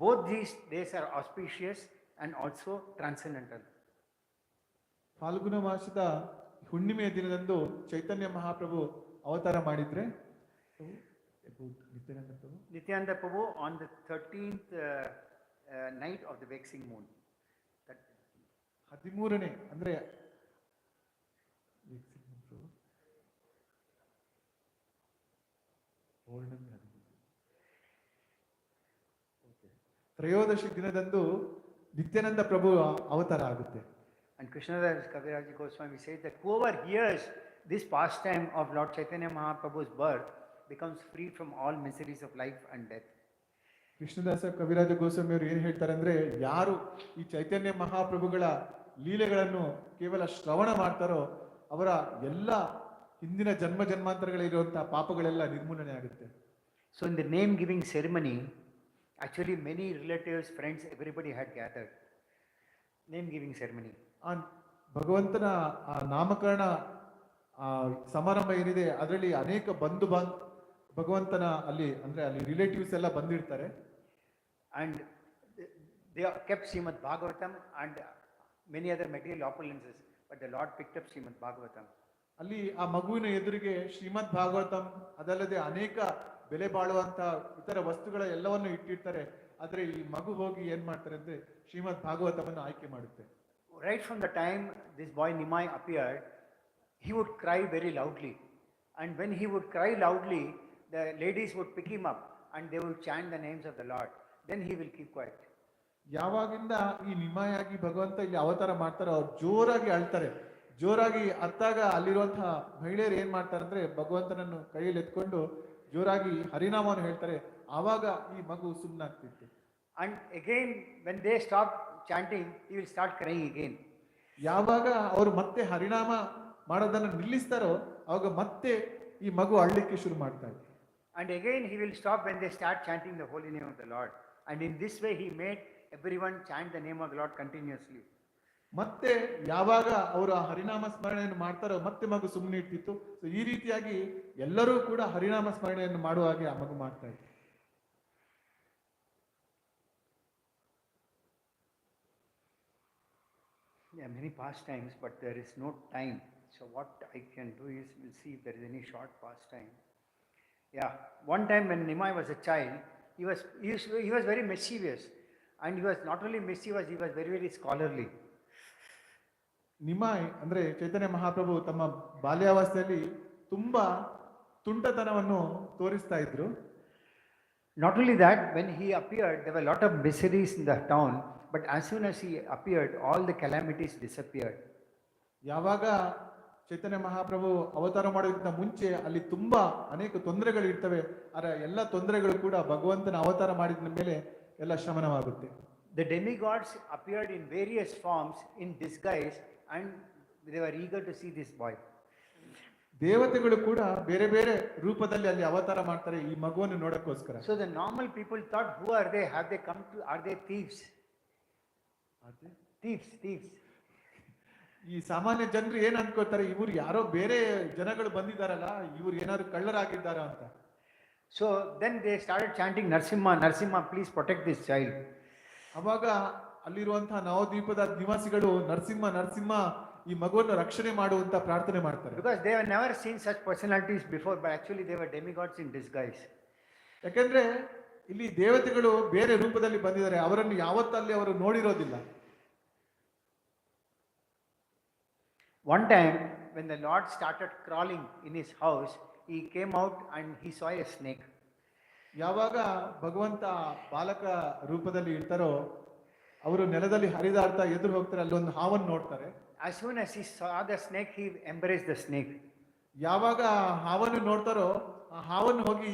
Both these days are auspicious and also transcendental. Phalguna ಮಾಸದ ಹುಣ್ಣಿಮೆಯ ದಿನದಂದು ಚೈತನ್ಯ ಮಹಾಪ್ರಭು ಅವತಾರ ಮಾಡಿದ್ರೆ Nityananda Prabhu on the 13th night of the waxing moon. 13ನೇ ಅಂದ್ರೆ ತ್ರಯೋದಶಿ ದಿನದಂದು ನಿತ್ಯಾನಂದ ಪ್ರಭು ಅವತಾರ ಆಗುತ್ತೆ. And Krishnadas Kaviraj Goswami says that whoever hears this pastime of Lord Chaitanya Mahaprabhu's birth becomes free from all miseries of life and death. Krishnadasa Kaviraja Goswami ಅವರು ಏನು ಹೇಳ್ತಾರೆ ಅಂದ್ರೆ, ಯಾರು ಈ ಚೈತನ್ಯ ಮಹಾಪ್ರಭುಗಳ ಲೀಲೆಗಳನ್ನು ಕೇವಲ ಶ್ರವಣ ಮಾಡ್ತಾರೋ ಅವರ ಎಲ್ಲ ಹಿಂದಿನ ಜನ್ಮ ಜನ್ಮಾಂತರಗಳಿರುವಂತಹ ಪಾಪಗಳೆಲ್ಲ ನಿರ್ಮೂಲನೆ ಆಗುತ್ತೆ. So in the name giving ceremony, actually many relatives, friends, everybody had gathered. Name giving ceremony. ಭಗವಂತನ ನಾಮಕರಣ ಸಮಾರಂಭ ಏನಿದೆ ಅದರಲ್ಲಿ ಅನೇಕ ಭಗವಂತನ ಅಲ್ಲಿ ರಿಲೇಟಿವ್ಸ್ ಎಲ್ಲ ಬಂದಿರ್ತಾರೆ. And they kept Srimad Bhagavatam and many other material opulences, but the Lord picked up Srimad Bhagavatam. ಅಲ್ಲಿ ಆ ಮಗುವಿನ ಎದುರಿಗೆ ಶ್ರೀಮದ್ ಭಾಗವತಂ ಅದಲ್ಲದೆ ಅನೇಕ ಬೆಲೆ ಬಾಳುವಂತ ಇತರ ವಸ್ತುಗಳ ಎಲ್ಲವನ್ನು ಇಟ್ಟಿರ್ತಾರೆ. ಆದ್ರೆ ಈ ಮಗು ಹೋಗಿ ಏನ್ ಮಾಡ್ತಾರೆ ಅಂದ್ರೆ ಶ್ರೀಮದ್ ಭಾಗವತವನ್ನು ಆಯ್ಕೆ ಮಾಡುತ್ತೆ. Right from the time this boy Nimai appeared, he would cry very loudly, and when he would cry loudly, the ladies would pick him up and they would chant the names of the Lord. Then he will keep quiet. ಯಾವಾಗಿಂದ ಈ ನಿಮಾಯಾಗಿ ಭಗವಂತ ಇಲ್ಲಿ ಅವತಾರ ಮಾಡ್ತಾರೋ ಅವ್ರು ಜೋರಾಗಿ ಅಳ್ತಾರೆ. ಜೋರಾಗಿ ಅತ್ತಾಗ ಅಲ್ಲಿರುವಂತಹ ಮಹಿಳೆಯರು ಏನ್ ಮಾಡ್ತಾರೆ ಅಂದ್ರೆ ಭಗವಂತನನ್ನು ಕೈಯಲ್ಲಿ ಎತ್ಕೊಂಡು ಜೋರಾಗಿ ಹರಿನಾಮವನ್ನು ಹೇಳ್ತಾರೆ. ಆವಾಗ ಈ ಮಗು ಸುಮ್ಮನಾಗ್ತಿತ್ತು. And again when they stop chanting, he will start crying again. ಯಾವಾಗ ಅವರು ಮತ್ತೆ ಹರಿನಾಮ ಮಾಡೋದನ್ನು ನಿಲ್ಲಿಸ್ತಾರೋ ಆವಾಗ ಮತ್ತೆ ಈ ಮಗು ಅಳ್ಳಿಕ್ಕೆ ಶುರು ಮಾಡ್ತಾರೆ. And again he will stop when they start chanting the holy name of the Lord. And in this way he made everyone chant the name of the Lord continuously. ಮತ್ತೆ ಯಾವಾಗ ಅವರು ಆ ಹರಿನಾಮ ಸ್ಮರಣೆಯನ್ನು ಮಾಡ್ತಾರೋ ಮತ್ತೆ ಮಗು ಸುಮ್ಮನೆ ಇರ್ತಿತ್ತು. ಸೊ ಈ ರೀತಿಯಾಗಿ ಎಲ್ಲರೂ ಕೂಡ ಹರಿನಾಮ ಸ್ಮರಣೆಯನ್ನು ಮಾಡುವ ಹಾಗೆ ಆ ಮಗು ಮಾಡ್ತಾ ಇತ್ತು. Yeah, many pastimes, but there is no time. So what I can do is, we'll see if there is any short pastime. Yeah, one time when Nimai was a child, he was very mischievous, and he was not only mischievous, he was very, very scholarly. ನಿಮಾಯ್ ಅಂದ್ರೆ ಚೈತನ್ಯ ಮಹಾಪ್ರಭು ತಮ್ಮ ಬಾಲ್ಯಾವಸ್ಥೆಯಲ್ಲಿ ತುಂಬಾ ತುಂಟತನವನ್ನು ತೋರಿಸ್ತಾ ಇದ್ರು. Not only that, when he appeared, there were a lot of miseries in the town, but as soon as he appeared, all the calamities disappeared. ಯಾವಾಗ ಚೈತನ್ಯ ಮಹಾಪ್ರಭು ಅವತಾರ ಮಾಡೋದಕ್ಕಿಂತ ಮುಂಚೆ ಅಲ್ಲಿ ತುಂಬಾ ಅನೇಕ ತೊಂದರೆಗಳು ಇರ್ತವೆ. ಆದ್ರೆ ಎಲ್ಲ ತೊಂದರೆಗಳು ಕೂಡ ಭಗವಂತನ ಅವತಾರ ಮಾಡಿದ ಮೇಲೆ ಎಲ್ಲ ಶಮನವಾಗುತ್ತೆ. The demigods appeared in various forms in disguise, and they were eager to see this boy. ದೇವತೆಗಳು ಕೂಡ ಬೇರೆ ಬೇರೆ ರೂಪದಲ್ಲಿ ಅಲ್ಲಿ ಅವತಾರ ಮಾಡ್ತಾರೆ ಈ ಮಗುವನ್ನು ನೋಡಕ್ಕೋಸ್ಕರ. So the normal people thought, who are they? Have they come to? Are they thieves? Thieves. ಈ ಸಾಮಾನ್ಯ ಜನರು ಏನ್ ಅನ್ಕೋತಾರೆ, ಇವ್ರು ಯಾರೋ ಬೇರೆ ಜನಗಳು ಬಂದಿದಾರಲ್ಲ, ಇವ್ರು ಏನಾದ್ರು ಕಳ್ಳರಾಗಿದ್ದಾರ ಅಂತ. So then they started chanting Narsimha, please protect this child. ಅವಾಗ ಅಲ್ಲಿರುವಂತಹ ನವದ್ವೀಪದ ನಿವಾಸಿಗಳು ನರಸಿಂಹ ಈ ಮಗುವನ್ನು ರಕ್ಷಣೆ ಮಾಡುವಂತ ಪ್ರಾರ್ಥನೆ ಮಾಡ್ತಾರೆ. Because they have never seen such personalities before, but actually they were demigods in disguise. ಯಾಕಂದ್ರೆ ಇಲ್ಲಿ ದೇವತೆಗಳು ಬೇರೆ ರೂಪದಲ್ಲಿ ಬಂದಿದ್ದಾರೆ, ಅವರನ್ನು ಯಾವತ್ತಲ್ಲಿ ಅವರು ನೋಡಿರೋದಿಲ್ಲ. One time when the Lord started crawling in his house, he came out and he saw a snake. ಯಾವಾಗ ಭಗವಂತ ಬಾಲಕ ರೂಪದಲ್ಲಿ ಇರ್ತಾರೋ ಅವರು ನೆಲದಲ್ಲಿ ಹರಿದಾಡ್ತಾ ಎದುರು ಹೋಗ್ತಾರೆ, ಅಲ್ಲಿ ಒಂದು ಹಾವನ್ನು ನೋಡ್ತಾರೆ. As soon as he saw the snake, he embraced the snake. ಯಾವಾಗ ಹಾವನ್ನು ನೋಡ್ತಾರೋ ಆ ಹಾವನ್ನು ಹೋಗಿ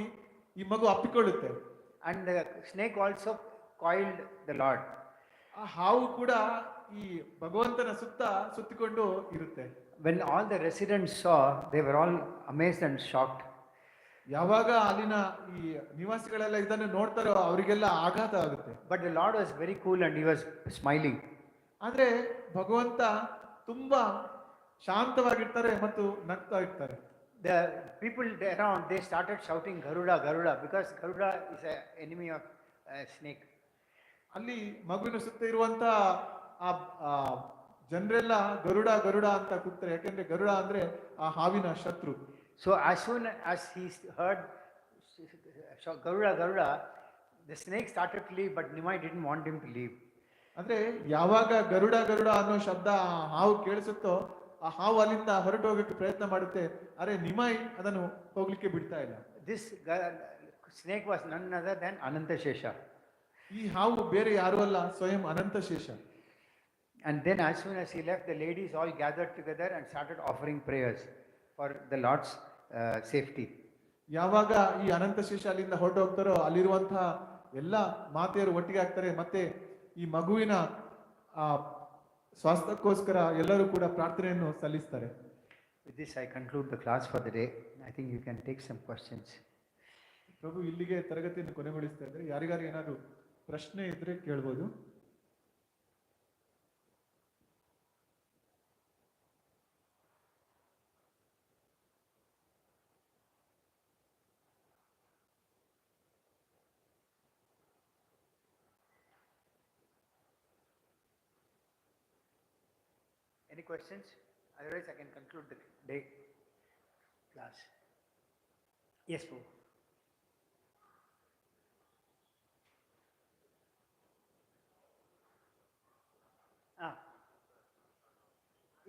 ಈ ಮಗು ಅಪ್ಪಿಕೊಳ್ಳುತ್ತೆ. And the snake also coiled the Lord. ಆ ಹಾವು ಕೂಡ ಈ ಭಗವಂತನ ಸುತ್ತ ಸುತ್ತಿಕೊಂಡು ಇರುತ್ತೆ. When all the residents saw, they were all amazed and shocked. ಯಾವಾಗ ಅಲ್ಲಿನ ಈ ನಿವಾಸಿಗಳೆಲ್ಲ ಇದನ್ನು ನೋಡ್ತಾರೋ ಅವರಿಗೆಲ್ಲ ಆಘಾತ ಆಗುತ್ತೆ. But the Lord was very cool and he was smiling. ಆದ್ರೆ ಭಗವಂತ ತುಂಬಾ ಶಾಂತವಾಗಿರ್ತಾರೆ ಮತ್ತು ನಗ್ತಾ ಇರ್ತಾರೆ. The people around, they started shouting Garuda, Garuda, because Garuda is an enemy of snake. ಅಲ್ಲಿ ಮಗುವಿನ ಸುತ್ತ ಇರುವಂತ ಆ ಜನರೆಲ್ಲ ಗರುಡ ಗರುಡ ಅಂತ ಕೂಗ್ತಾರೆ, ಯಾಕೆಂದ್ರೆ ಗರುಡ ಅಂದ್ರೆ ಆ ಹಾವಿನ ಶತ್ರು. So as soon as he heard Garuda, Garuda, the snake started to leave, but Nimai didn't want him to leave. ಅಂದ್ರೆ ಯಾವಾಗ ಗರುಡ ಗರುಡ ಅನ್ನೋ ಶಬ್ದ ಆ ಹಾವು ಕೇಳಿಸುತ್ತೋ ಆ ಹಾವು ಅಲ್ಲಿಂದ ಹೊರಟು ಹೋಗಕ್ಕೆ ಪ್ರಯತ್ನ ಮಾಡುತ್ತೆ. ಅರೆ ನಿಮಾಯ್ ಅದನ್ನು ಹೋಗ್ಲಿಕ್ಕೆ ಬಿಡ್ತಾ ಇಲ್ಲ. This snake was none other than Ananta Shesha. ಈ ಹಾವು ಬೇರೆ ಯಾರು ಅಲ್ಲ, ಸ್ವಯಂ ಅನಂತ ಶೇಷ. And then as soon as he left, the ladies all gathered together and started offering prayers for the Lord's safety. ಯಾವಾಗ ಈ ಅನಂತ ಶೇಷ ಅಲ್ಲಿಂದ ಹೊರಟು ಹೋಗ್ತಾರೋ ಅಲ್ಲಿರುವಂತಹ ಎಲ್ಲ ಮಾತೆಯರು ಒಟ್ಟಿಗೆ ಆಗ್ತಾರೆ, ಮತ್ತೆ ಈ ಮಗುವಿನ ಸ್ವಾಸ್ಥ್ಯಕ್ಕೋಸ್ಕರ ಎಲ್ಲರೂ ಕೂಡ ಪ್ರಾರ್ಥನೆಯನ್ನು ಸಲ್ಲಿಸ್ತಾರೆ. With this I conclude the class for the day. I think you can take some questions. ಪ್ರಭು ಇಲ್ಲಿಗೆ ತರಗತಿಯನ್ನು ಕೊನೆಗೊಳಿಸ್ತಾ ಇದ್ದಾರೆ. ಯಾರಿಗಾರು ಏನಾದ್ರು ಪ್ರಶ್ನೆ ಇದ್ರೆ ಕೇಳ್ಬೋದು. Any questions? Otherwise I can conclude the day class. Yes, Prabhu.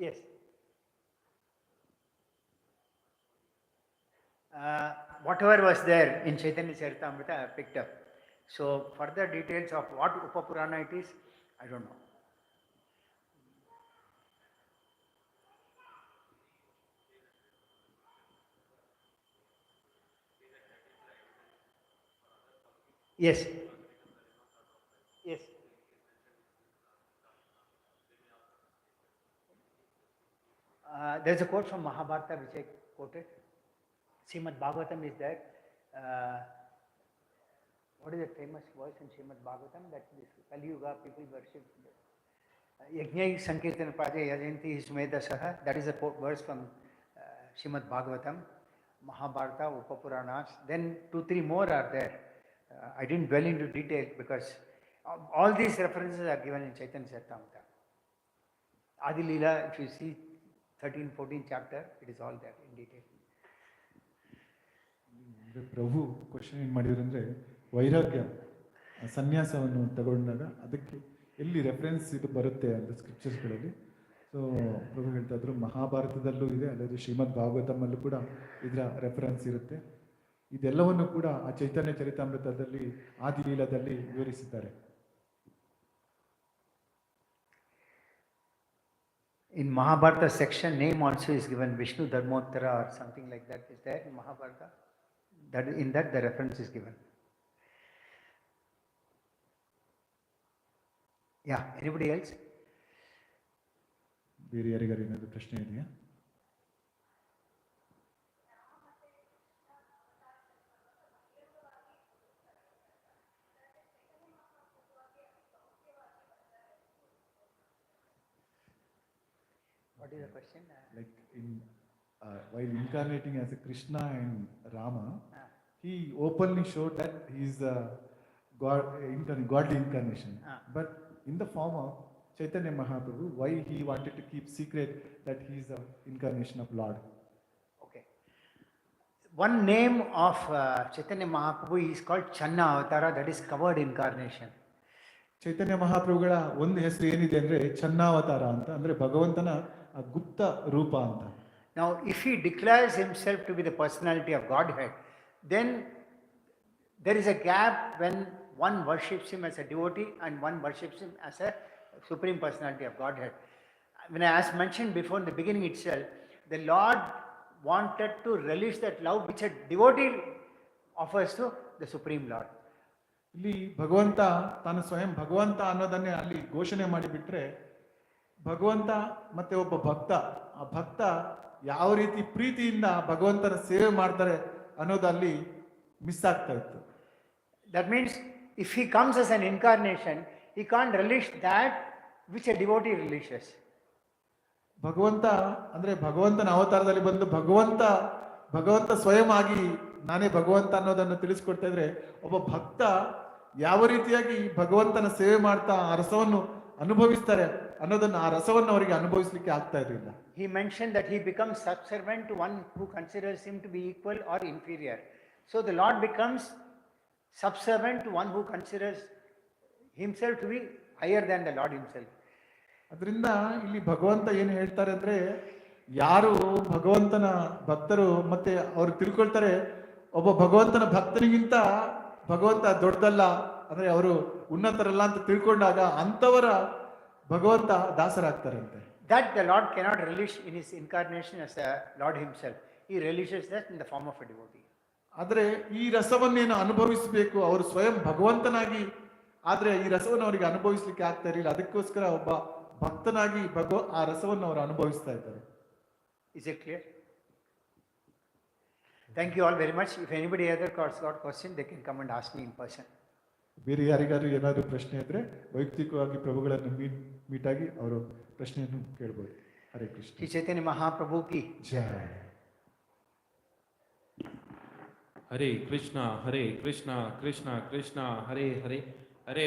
Yes. Whatever was there in Chaitanya Charitamrita, I picked up. So further details of what Upapurana it is, I don't know. Yes. Yes. There's a quote from Mahabharata which I quoted. Srimad Bhagavatam is there. What is the famous verse in Srimad Bhagavatam that this Kali Yuga people worship? Yajnai Sankirtan Praja Yajanti Ismedasaha. That is a verse from Srimad Bhagavatam, Mahabharata, Upapuranas. Then 2-3 more are there. I didn't dwell into detail because all these references are given in Chaitanya Charitamrita. Adi Leela, if you see 13-14 chapter, it is all there in detail. Prabhu question ಏನು ಮಾಡಿದ್ರು ಅಂದರೆ ವೈರಾಗ್ಯ ಸನ್ಯಾಸವನ್ನು ತಗೊಂಡಾಗ ಅದಕ್ಕೆ ಎಲ್ಲಿ reference ಇದು ಬರುತ್ತೆ ಅಂತ ಸ್ಕ್ರಿಪ್ಚರ್ಸ್ಗಳಲ್ಲಿ. ಸೊ ಪ್ರಭು ಹೇಳ್ತಾ ಇದ್ರು ಮಹಾಭಾರತದಲ್ಲೂ ಇದೆ, ಅಲ್ಲದೆ ಶ್ರೀಮದ್ ಭಾಗವತಮಲ್ಲೂ ಕೂಡ ಇದರ ರೆಫರೆನ್ಸ್ ಇರುತ್ತೆ. ಇದೆಲ್ಲವನ್ನು ಕೂಡ ಆ ಚೈತನ್ಯ ಚರಿತಾಮೃತದಲ್ಲಿ ಆದಿಲೀಲದಲ್ಲಿ ವಿವರಿಸಿದ್ದಾರೆ. In Mahabharata section, name also is given, Vishnu Dharmottara or something like that is there in Mahabharata. That in that the reference is given. Yeah, anybody else? ಬೇರೆ ಯಾರಿಗಾರು ಏನಾದರೂ ಪ್ರಶ್ನೆ ಇದೆಯಾ? What is the question? Like in while incarnating as a Krishna and Rama, he openly showed that he is a godly incarnation. But in the form of Chaitanya Mahaprabhu, why he wanted to keep secret that he is the incarnation of Lord? Okay. One name of Chaitanya Mahaprabhu is called Channa Avatara, that is covered incarnation. ಚೈತನ್ಯ ಮಹಾಪ್ರಭುಗಳ ಒಂದು ಹೆಸರು ಏನಿದೆ ಅಂದ್ರೆ ಚನ್ನಾವತಾರ ಅಂತ, ಅಂದ್ರೆ ಭಗವಂತನ ಗುಪ್ತ ರೂಪ ಅಂತ. Now, if he declares himself to be the personality of Godhead, then there is a gap when one worships him as a devotee and one worships him as a supreme personality of Godhead. As mentioned before in the beginning itself, the Lord wanted to release that love which a devotee offers to the Supreme Lord. ಇಲ್ಲಿ ಭಗವಂತ ತಾನು ಸ್ವಯಂ ಭಗವಂತ ಅನ್ನೋದನ್ನೇ ಅಲ್ಲಿ ಘೋಷಣೆ ಮಾಡಿಬಿಟ್ರೆ, ಭಗವಂತ ಮತ್ತೆ ಒಬ್ಬ ಭಕ್ತ, ಆ ಭಕ್ತ ಯಾವ ರೀತಿ ಪ್ರೀತಿಯಿಂದ ಭಗವಂತನ ಸೇವೆ ಮಾಡ್ತಾರೆ ಅನ್ನೋದು ಅಲ್ಲಿ ಮಿಸ್ ಆಗ್ತಾ ಇತ್ತು. That means if he comes as an incarnation, he can't relish that which a devotee relishes. ಭಗವಂತ ಅಂದ್ರೆ ಭಗವಂತನ ಅವತಾರದಲ್ಲಿ ಬಂದು ಭಗವಂತ ಸ್ವಯಂ ಆಗಿ ನಾನೇ ಭಗವಂತ ಅನ್ನೋದನ್ನು ತಿಳಿಸ್ಕೊಡ್ತಾ ಇದ್ರೆ, ಒಬ್ಬ ಭಕ್ತ ಯಾವ ರೀತಿಯಾಗಿ ಭಗವಂತನ ಸೇವೆ ಮಾಡ್ತಾ ಆ ರಸವನ್ನು ಅನುಭವಿಸ್ತಾರೆ ಅನ್ನೋದನ್ನು, ಆ ರಸವನ್ನು ಅವರಿಗೆ ಅನುಭವಿಸ್ಲಿಕ್ಕೆ ಆಗ್ತಾ ಇರಲಿಲ್ಲ. He mentioned that he becomes subservient to one who considers him to be equal or inferior. So the Lord becomes subservient to one who considers himself to be higher than the Lord himself. ಅದರಿಂದ ಇಲ್ಲಿ ಭಗವಂತ ಏನು ಹೇಳ್ತಾರೆ ಅಂದ್ರೆ, ಯಾರು ಭಗವಂತನ ಭಕ್ತರು ಮತ್ತೆ ಅವ್ರು ತಿಳ್ಕೊಳ್ತಾರೆ ಒಬ್ಬ ಭಗವಂತನ ಭಕ್ತನಿಗಿಂತ ಭಗವಂತ ದೊಡ್ಡದಲ್ಲ, ಅಂದ್ರೆ ಅವರು ಉನ್ನತರಲ್ಲ ಅಂತ ತಿಳ್ಕೊಂಡಾಗ ಅಂತವರ ಭಗವಂತ ದಾಸರಾಗ್ತಾರಂತೆ. That the Lord cannot relish in his incarnation as a Lord himself. He relishes that in the form of a devotee. ಆದ್ರೆ ಈ ರಸವನ್ನೇನು ಅನುಭವಿಸಬೇಕು ಅವರು ಸ್ವಯಂ ಭಗವಂತನಾಗಿ, ಆದ್ರೆ ಈ ರಸವನ್ನು ಅವರಿಗೆ ಅನುಭವಿಸ್ಲಿಕ್ಕೆ ಆಗ್ತಾ ಇರಲಿಲ್ಲ. ಅದಕ್ಕೋಸ್ಕರ ಒಬ್ಬ ಭಕ್ತನಾಗಿ ಆ ರಸವನ್ನು ಅವರು ಅನುಭವಿಸ್ತಾ ಇದ್ದಾರೆ. Is it clear? Thank you all very much. If anybody other got question, they can come and ask me in person. ಬೇರೆ ಯಾರಿಗಾದ್ರೂ ಏನಾದರೂ ಪ್ರಶ್ನೆ ಇದ್ರೆ ವೈಯಕ್ತಿಕವಾಗಿ ಪ್ರಭುಗಳನ್ನು ಮೀಟ್ ಆಗಿ ಅವರು ಪ್ರಶ್ನೆಯನ್ನು ಕೇಳ್ಬೋದು. ಹರೇ ಕೃಷ್ಣ. श्री चैतन्य महाप्रभु की ಜಯ. हरे कृष्णा कृष्णा कृष्णा हरे हरे हरे